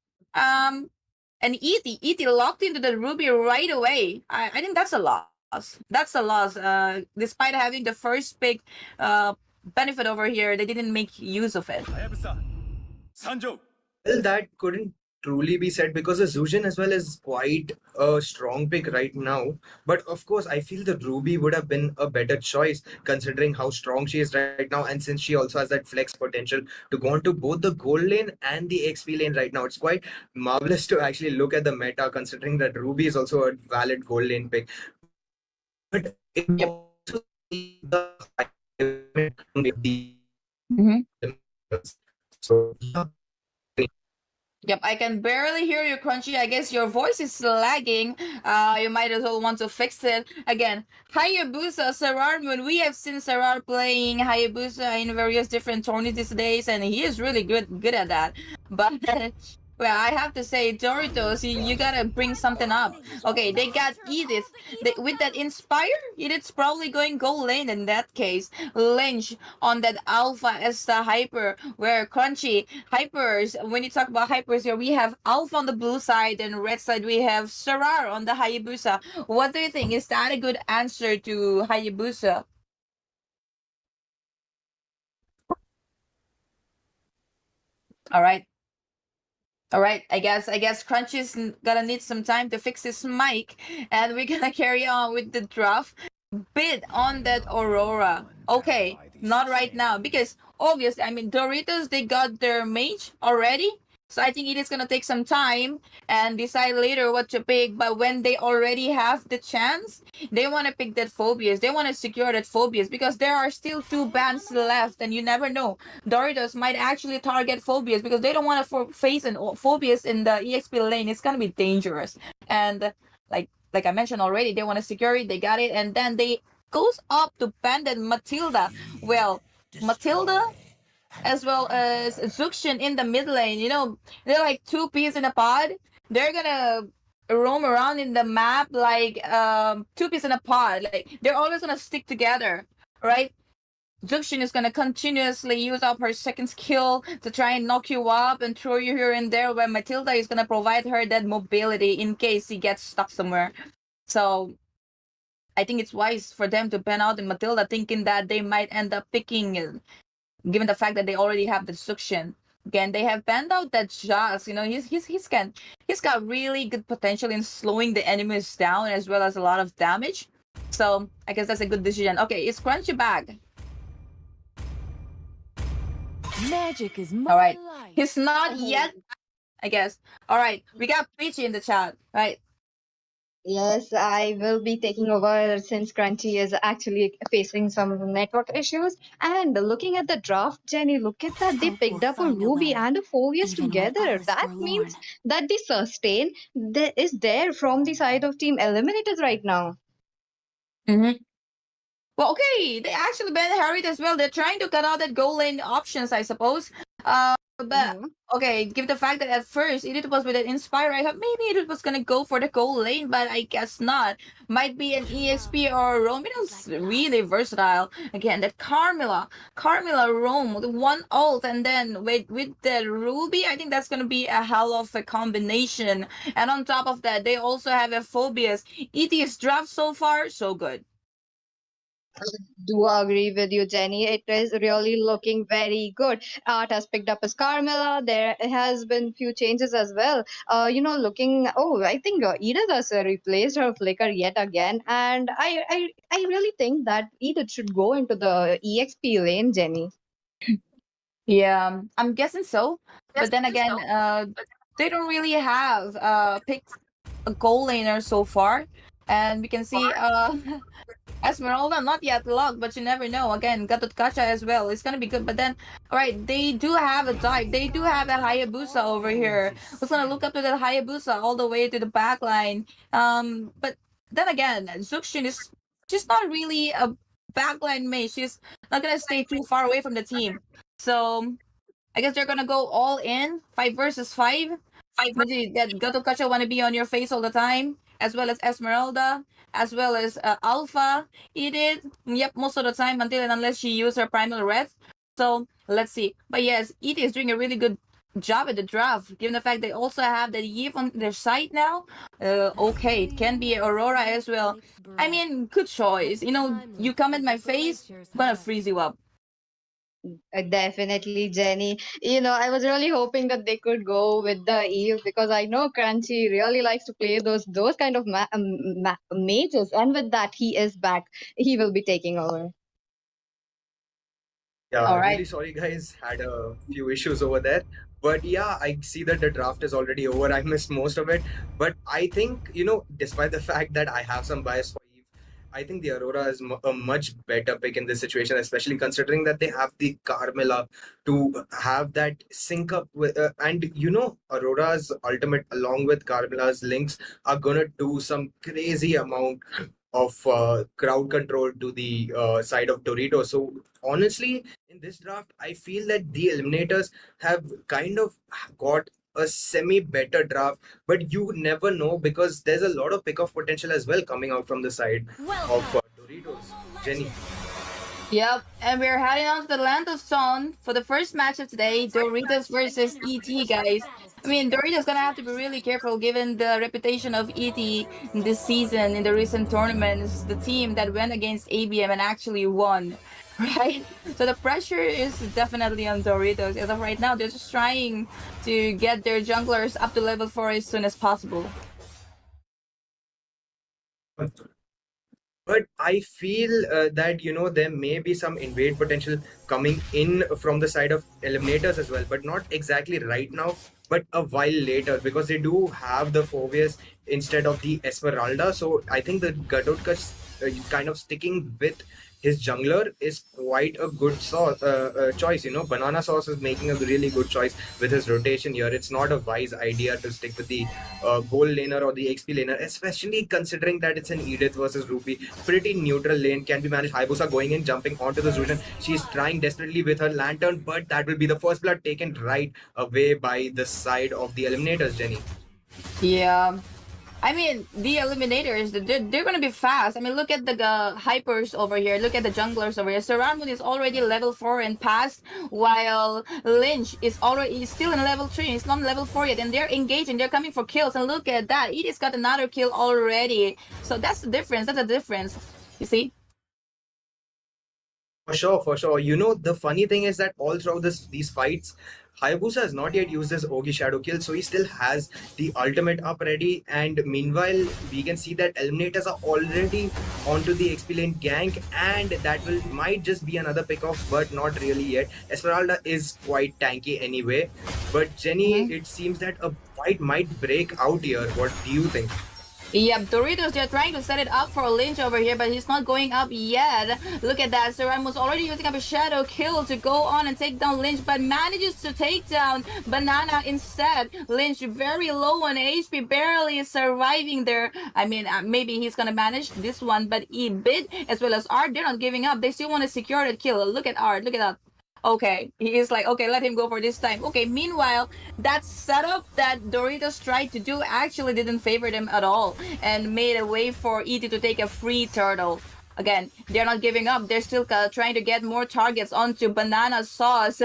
and E.T. locked into the Ruby right away. I think that's a loss. That's a loss. Despite having the first pick benefit over here, they didn't make use of it. Well, that couldn't truly be said because the Zujin as well is quite a strong pick right now. But of course, I feel the Ruby would have been a better choice considering how strong she is right now. And since she also has that flex potential to go into both the gold lane and the XP lane right now, it's quite marvelous to actually look at the meta considering that Ruby is also a valid gold lane pick. But it also the so yeah. Yep, I can barely hear you, Crunchy. I guess your voice is lagging. You might as well want to fix it. Again, Hayabusa, Sarar, when we have seen Sarar playing Hayabusa in various different tourneys these days, and he is really good at that. But well, I have to say, Doritos, you gotta bring something up. Okay, they got Edith. With that Inspire, Edith's probably going gold lane in that case. Lynch on that Alpha as the Hyper, where Crunchy, Hypers, when you talk about Hypers here, we have Alpha on the blue side, and red side we have Sarar on the Hayabusa. What do you think? Is that a good answer to Hayabusa? All right. All right, I guess Crunchy's gonna need some time to fix his mic, and we're gonna carry on with the draft. Bid on that Aurora. Okay, not right now because obviously, I mean, Doritos, they got their mage already. So I think it is gonna take some time and decide later what to pick. But when they already have the chance, they want to pick that Phobias. They want to secure that Phobias because there are still 2 bans left, and you never know. Doritos might actually target Phobias because they don't want to face an Phobias in the EXP lane. It's gonna be dangerous. And like I mentioned already, they want to secure it. They got it, and then they goes up to ban that Matilda. Well, Matilda as well as Zuxian in the mid lane. You know, they're like 2 peas in a pod. They're gonna roam around in the map like 2 peas in a pod. Like they're always gonna stick together, right? Zuxian is gonna continuously use up her second skill to try and knock you up and throw you here and there, where Matilda is gonna provide her that mobility in case he gets stuck somewhere. So I think it's wise for them to ban out in Matilda, thinking that they might end up picking, given the fact that they already have the Zuxian. Again, they have banned out that Jas. You know, he's got really good potential in slowing the enemies down as well as a lot of damage. So I guess that's a good decision. Okay, it's Crunchy back. Magic is my All right, life. he's not yet, I guess. All right, we got Peachy in the chat, right? Yes, I will be taking over since Crunchy is actually facing some network issues. And looking at the draft, Jenny, look at that. They picked up a Ruby and a Phobius together. That means that the sustain is there from the side of Team Eliminators right now. Mm-hmm. Well, okay, they actually banned Harriet as well. They're trying to cut out that goal lane options, I suppose. But okay, given the fact that at first it was with an Inspire, I thought maybe it was gonna go for the goal lane, but I guess not. Might be an EXP or Roam. It's really versatile. Again, that Carmilla Roam with one ult, and then with the Ruby, I think that's gonna be a hell of a combination. And on top of that, they also have a Phobias. ET's draft so far, so good. Do agree with you, Jenny. It is really looking very good. Art has picked up his Carmilla. There has been few changes as well. Looking. Oh, I think Edith has replaced her Flicker yet again, and I really think that Edith should go into the EXP lane, Jenny. Yeah, I'm guessing so. But then again, they don't really have picked a goal laner so far, and we can see Esmeralda not yet locked, but you never know. Again, Gatot Kacha as well. It's gonna be good. But then, all right, they do have a dive. They do have a Hayabusa over here. Who's gonna look up to that Hayabusa all the way to the back line? But then again, Zuxian is just not really a backline mate. She's not gonna stay too far away from the team. So I guess they're gonna go all in, 5 versus 5. Maybe that Gato Kacha wanna be on your face all the time, as well as Esmeralda, as well as Alpha, Edith. Yep, most of the time until and unless she uses her primal red. So let's see. But yes, Edith is doing a really good job at the draft, given the fact they also have the Eve on their side now. Okay, it can be Aurora as well. I mean, good choice. You know, you come at my face, I'm gonna freeze you up. Definitely, Jenny. I was really hoping that they could go with the Eve because I know Crunchy really likes to play those kind of mages, and with that, he is back. He will be taking over. Yeah, All right. really sorry, guys. Had a few issues over there. But yeah, I see that the draft is already over. I missed most of it. But I think, despite the fact that I have some bias for Eve, I think the Aurora is a much better pick in this situation, especially considering that they have the Carmilla to have that sync up with. And Aurora's ultimate, along with Carmilla's links, are going to do some crazy amount of crowd control to the side of Doritos. So honestly, in this draft, I feel that the Eliminators have kind of got a semi better draft, but you never know because there's a lot of pick-off potential as well coming out from the side of Doritos. Jenny. Yep, and we're heading on to the land of Son for the first match of today, Doritos versus ET, guys. I mean, Doritos gonna have to be really careful given the reputation of ET this season in the recent tournaments, the team that went against ABM and actually won, right? So the pressure is definitely on Doritos. As of right now, they're just trying to get their junglers up to level 4 as soon as possible. But I feel that there may be some invade potential coming in from the side of Eliminators as well, but not exactly right now. but a while later, because they do have the Phobius instead of the Esmeralda. So I think the Gadotka kind of sticking with his jungler is quite a good choice. Banana sauce is making a really good choice with his rotation here. It's not a wise idea to stick with the gold laner or the XP laner, especially considering that it's an Edith versus Ruby. Pretty neutral lane can be managed. Hayabusa going in, jumping onto the Zujan. She's trying desperately with her lantern, but that will be the first blood taken right away by the side of the Eliminators, Jenny. Yeah. I mean, the Eliminators, they're going to be fast. I mean, look at the Hypers over here. Look at the junglers over here. Saramun is already level 4 and past, while Lynch is still in level 3. He's not level 4 yet, and they're engaging. They're coming for kills, and look at that. Edith's got another kill already. So that's the difference. That's the difference. You see? For sure, for sure. The funny thing is that all throughout these fights, Hayabusa has not yet used his Ogi Shadow kill, so he still has the ultimate up ready. And meanwhile, we can see that Eliminators are already onto the XP lane gank, and that might just be another pick-off, but not really yet. Esmeralda is quite tanky anyway. But Jenny, it seems that a fight might break out here. What do you think? Yep, Doritos, they're trying to set it up for Lynch over here, but he's not going up yet. Look at that. Saramus already using up a shadow kill to go on and take down Lynch, but manages to take down Banana instead. Lynch very low on HP, barely surviving there. I mean, maybe he's gonna manage this one, but Bid as well as Art, they're not giving up. They still want to secure the kill. Look at Art, look at that. Okay, he is like, okay, let him go for this time. Okay, meanwhile, that setup that Doritos tried to do actually didn't favor them at all and made a way for E.T. to take a free turtle. Again, they're not giving up. They're still trying to get more targets onto Banana Sauce.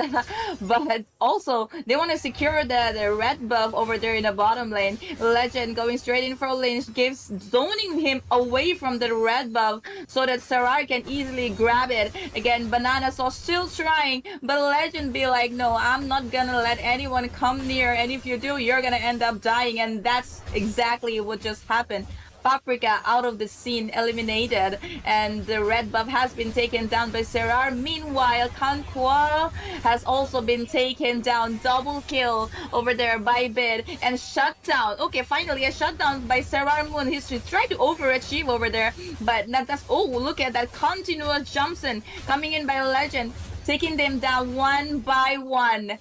But also, they want to secure the red buff over there in the bottom lane. Legend going straight in for Lynch, zoning him away from the red buff so that Sarar can easily grab it. Again, Banana Sauce still trying, but Legend be like, no, I'm not gonna let anyone come near. And if you do, you're gonna end up dying. And that's exactly what just happened. Paprika out of the scene, eliminated, and the red buff has been taken down by Serar. Meanwhile, Conqual has also been taken down. Double kill over there by Bid and shut down. Okay, finally a shutdown by Serar Moon. He's trying to overachieve over there, but that's look at that continuous jumps in coming in by Legend, taking them down one by one.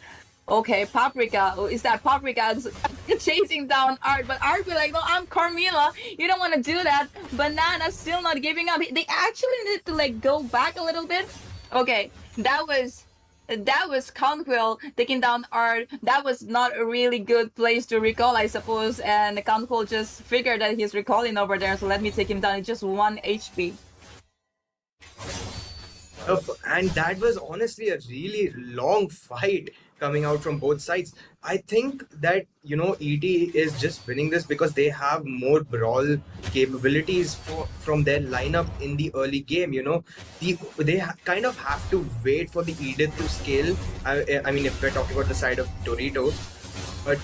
Okay, Paprika. Is that Paprika chasing down Art? But Art be like, no, I'm Carmilla. You don't want to do that. Banana still not giving up. They actually need to like go back a little bit. Okay, that was Conquil taking down Art. That was not a really good place to recall, I suppose. And Conquil just figured that he's recalling over there. So let me take him down. It's just 1 HP. And that was honestly a really long fight coming out from both sides. I think that ET is just winning this because they have more brawl capabilities from their lineup in the early game. They kind of have to wait for the Edith to scale. I mean, if we're talking about the side of Doritos, but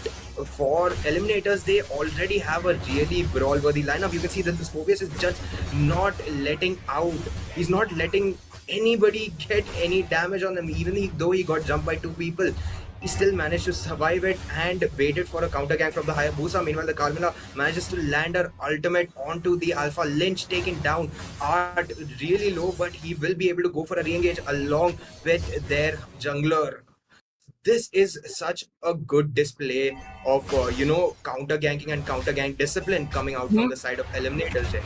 for Eliminators, they already have a really brawl-worthy lineup. You can see that this Phobius is just not letting out. He's not letting anybody get any damage on them, even though he got jumped by 2 people. He still managed to survive it and waited for a counter gank from the Hayabusa. Meanwhile, the Carmilla manages to land her ultimate onto the Alpha. Lynch taken down. Art really low, but he will be able to go for a re-engage along with their jungler. This is such a good display of counter ganking and counter gank discipline coming out from the side of Eliminators, Jenny.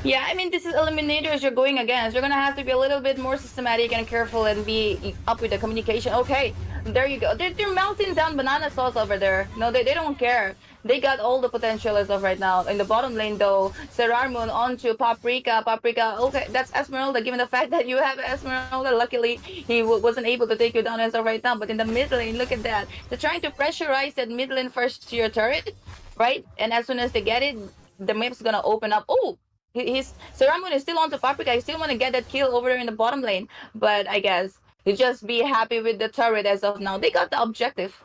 Yeah, I mean, this is Eliminators you're going against. You're gonna have to be a little bit more systematic and careful and be up with the communication. Okay, there you go. They're melting down Banana Sauce over there. No, they don't care. They got all the potential as of right now. In the bottom lane, though, Serar Moon onto Paprika. Paprika, okay, that's Esmeralda. Given the fact that you have Esmeralda, luckily he wasn't able to take you down as of right now. But in the mid lane, look at that. They're trying to pressurize that mid lane first tier turret, right? And as soon as they get it, the map's gonna open up. Oh! Saramun is still on to Paprika. I still want to get that kill over there in the bottom lane, but I guess you just be happy with the turret as of now. They got the objective.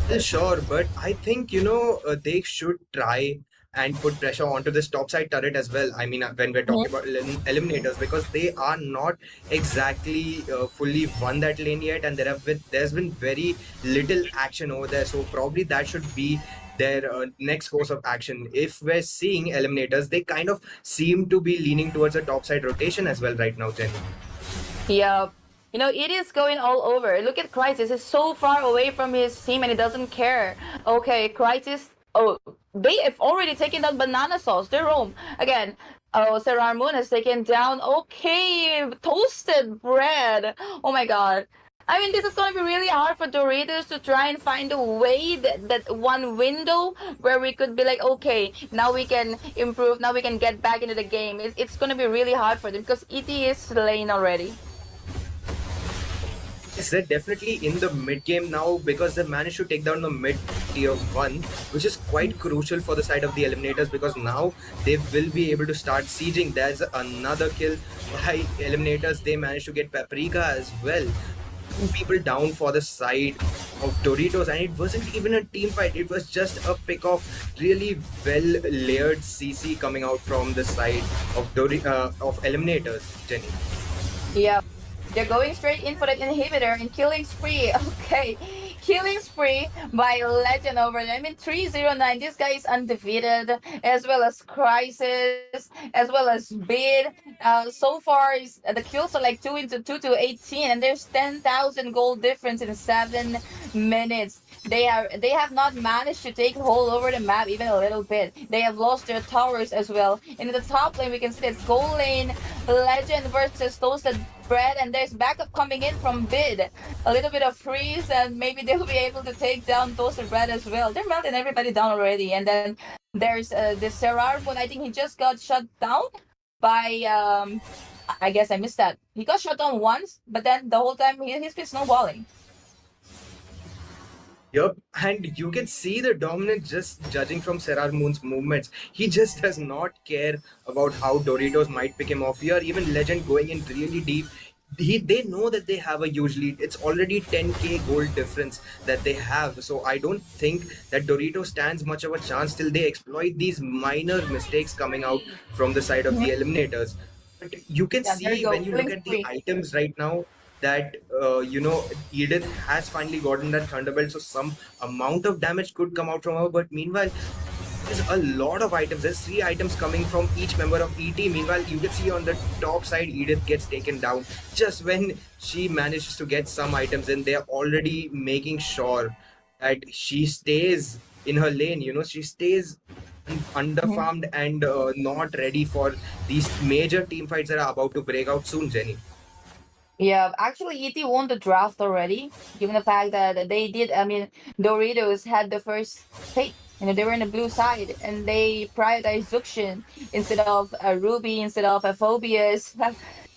Well, sure, but I think they should try and put pressure onto this topside turret as well. I mean, when we're talking about eliminators, because they are not exactly fully won that lane yet, and there's been very little action over there. So probably that should be their next course of action. If we're seeing eliminators, they kind of seem to be leaning towards a topside rotation as well right now, Jenny. Yeah. You know, it is going all over. Look at Crisis. He's so far away from his team and he doesn't care. Okay, Crisis. Oh, they have already taken down Banana Sauce. They're home. Again, oh, Sarar Moon has taken down. Okay, toasted bread. Oh my god. I mean, this is going to be really hard for Doritos to try and find a way that one window where we could be like, okay, now we can improve, now we can get back into the game. It's going to be really hard for them because ET is slain already. Yes, they're definitely in the mid game now because they managed to take down the mid tier 1, which is quite crucial for the side of the eliminators because now they will be able to start sieging. There's another kill by eliminators. They managed to get Paprika as well. 2 people down for the side of Doritos, and it wasn't even a team fight. It was just a pick of really well layered CC coming out from the side of eliminators, Jenny. Yeah, they're going straight in for that inhibitor and killing spree. Okay, killing spree by Legend over there. I mean, 309. This guy is undefeated, as well as Crisis, as well as Bid. So far, the kills are like 2 into 2 to 18, and there's 10,000 gold difference in 7 minutes. They have not managed to take hold over the map even a little bit. They have lost their towers as well. And in the top lane, we can see it's gold lane, Legend versus Toasted Bread, and there's backup coming in from Bid. A little bit of freeze, and maybe they'll be able to take down Toasted Bread as well. They're melting everybody down already. And then there's the Sarar Moon. I think he just got shut down by I guess I missed that. He got shut down once, but then the whole time he's been snowballing. Yup, and you can see the dominance just judging from Sarar Moon's movements. He just does not care about how Doritos might pick him off here. Even Legend going in really deep. They know that they have a huge lead. It's already 10k gold difference that they have. So I don't think that Doritos stands much of a chance till they exploit these minor mistakes coming out from the side of the eliminators. But you can see when you look at the items right now, that Edith has finally gotten that Thunderbolt, so some amount of damage could come out from her. But meanwhile, there's a lot of items. There's 3 items coming from each member of ET. Meanwhile, you can see on the top side, Edith gets taken down just when she manages to get some items in. They're already making sure that she stays in her lane. She stays underfarmed and not ready for these major team fights that are about to break out soon, Jenny. Yeah, actually, ET won the draft already, given the fact that they did. I mean, Doritos had the first pick. They were in the blue side, and they prioritized Zuxian instead of Ruby, instead of Phobias.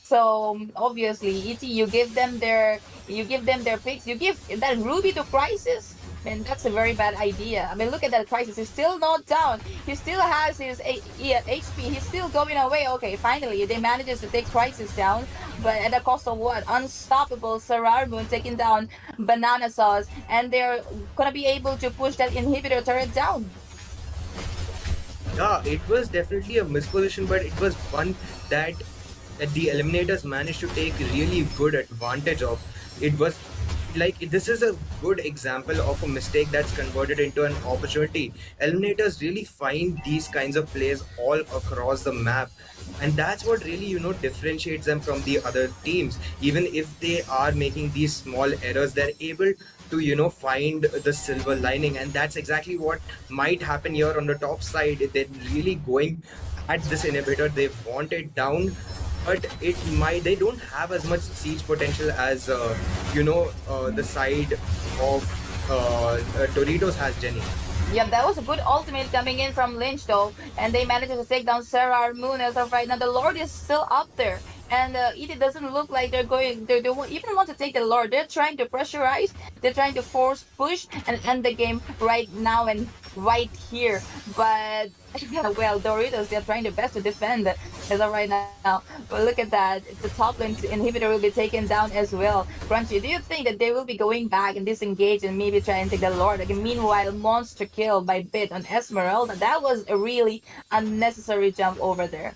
So obviously, ET, you give them their picks. You give that Ruby to Crisis. And that's a very bad idea. I mean, look at that Crisis. He's still not down. He still has his HP. He's still going away. Okay, finally, they manages to take Crisis down. But at the cost of what? Unstoppable Sarar Moon taking down Banana Sauce. And they're going to be able to push that inhibitor turret down. Yeah, it was definitely a misposition, but it was one that the eliminators managed to take really good advantage of. It was like, this is a good example of a mistake that's converted into an opportunity. Eliminators really find these kinds of plays all across the map, and that's what really differentiates them from the other teams. Even if they are making these small errors, they're able to find the silver lining, and that's exactly what might happen here on the top side. They're really going at this inhibitor. They want it down, but they don't have as much siege potential as the side of Doritos has, Jenny. Yeah, that was a good ultimate coming in from Lynch though, and they managed to take down Sarar Moon as of right now. The Lord is still up there, and it doesn't look like they don't even want to take the Lord. They're trying to pressurize, they're trying to force push and end the game right now and right here. But Well, Doritos, they're trying their best to defend as of right now. But look at that. The top lane inhibitor will be taken down as well. Crunchy, do you think that they will be going back and disengage and maybe try and take the Lord? Like, meanwhile, monster kill by Bit on Esmeralda. That was a really unnecessary jump over there.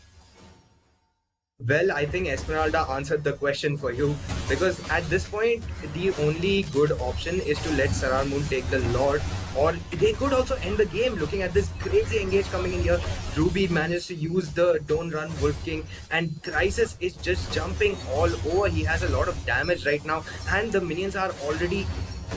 Well, I think Esmeralda answered the question for you because at this point, the only good option is to let Sarar Moon take the Lord, or they could also end the game. Looking at this crazy engage coming in here, Ruby managed to use the Don't Run Wolf King, and Crisis is just jumping all over. He has a lot of damage right now, and the minions are already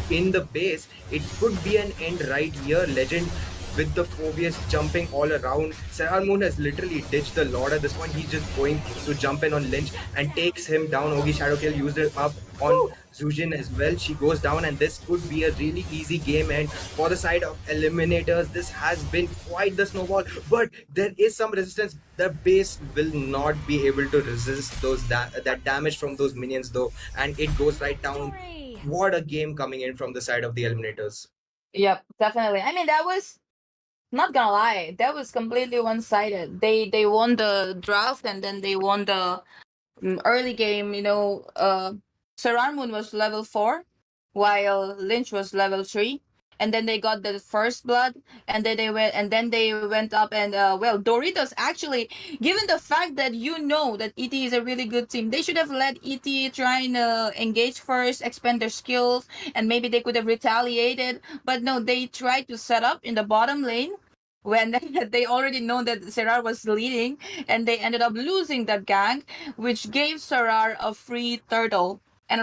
in the base. It could be an end right here. Legend with the Phobius jumping all around. Sarar Moon has literally ditched the Lord at this point. He's just going to jump in on Lynch and takes him down. Ogi Shadow Kill used it up on Zujin as well. She goes down, and this could be a really easy game. And for the side of Eliminators, this has been quite the snowball, but there is some resistance. The base will not be able to resist those that damage from those minions though, and it goes right down. What a game coming in from the side of the Eliminators. Yep, definitely. I mean, that was not gonna lie, that was completely one-sided. They won the draft and then they won the early game. Sarar Moon was level 4, while Lynch was level 3. And then they got the first blood, and then they went up and well, Doritos actually, given the fact that that ET is a really good team, they should have let ET try and engage first, expand their skills, and maybe they could have retaliated. But no, they tried to set up in the bottom lane when they already know that Sarar was leading, and they ended up losing that gank, which gave Sarar a free turtle.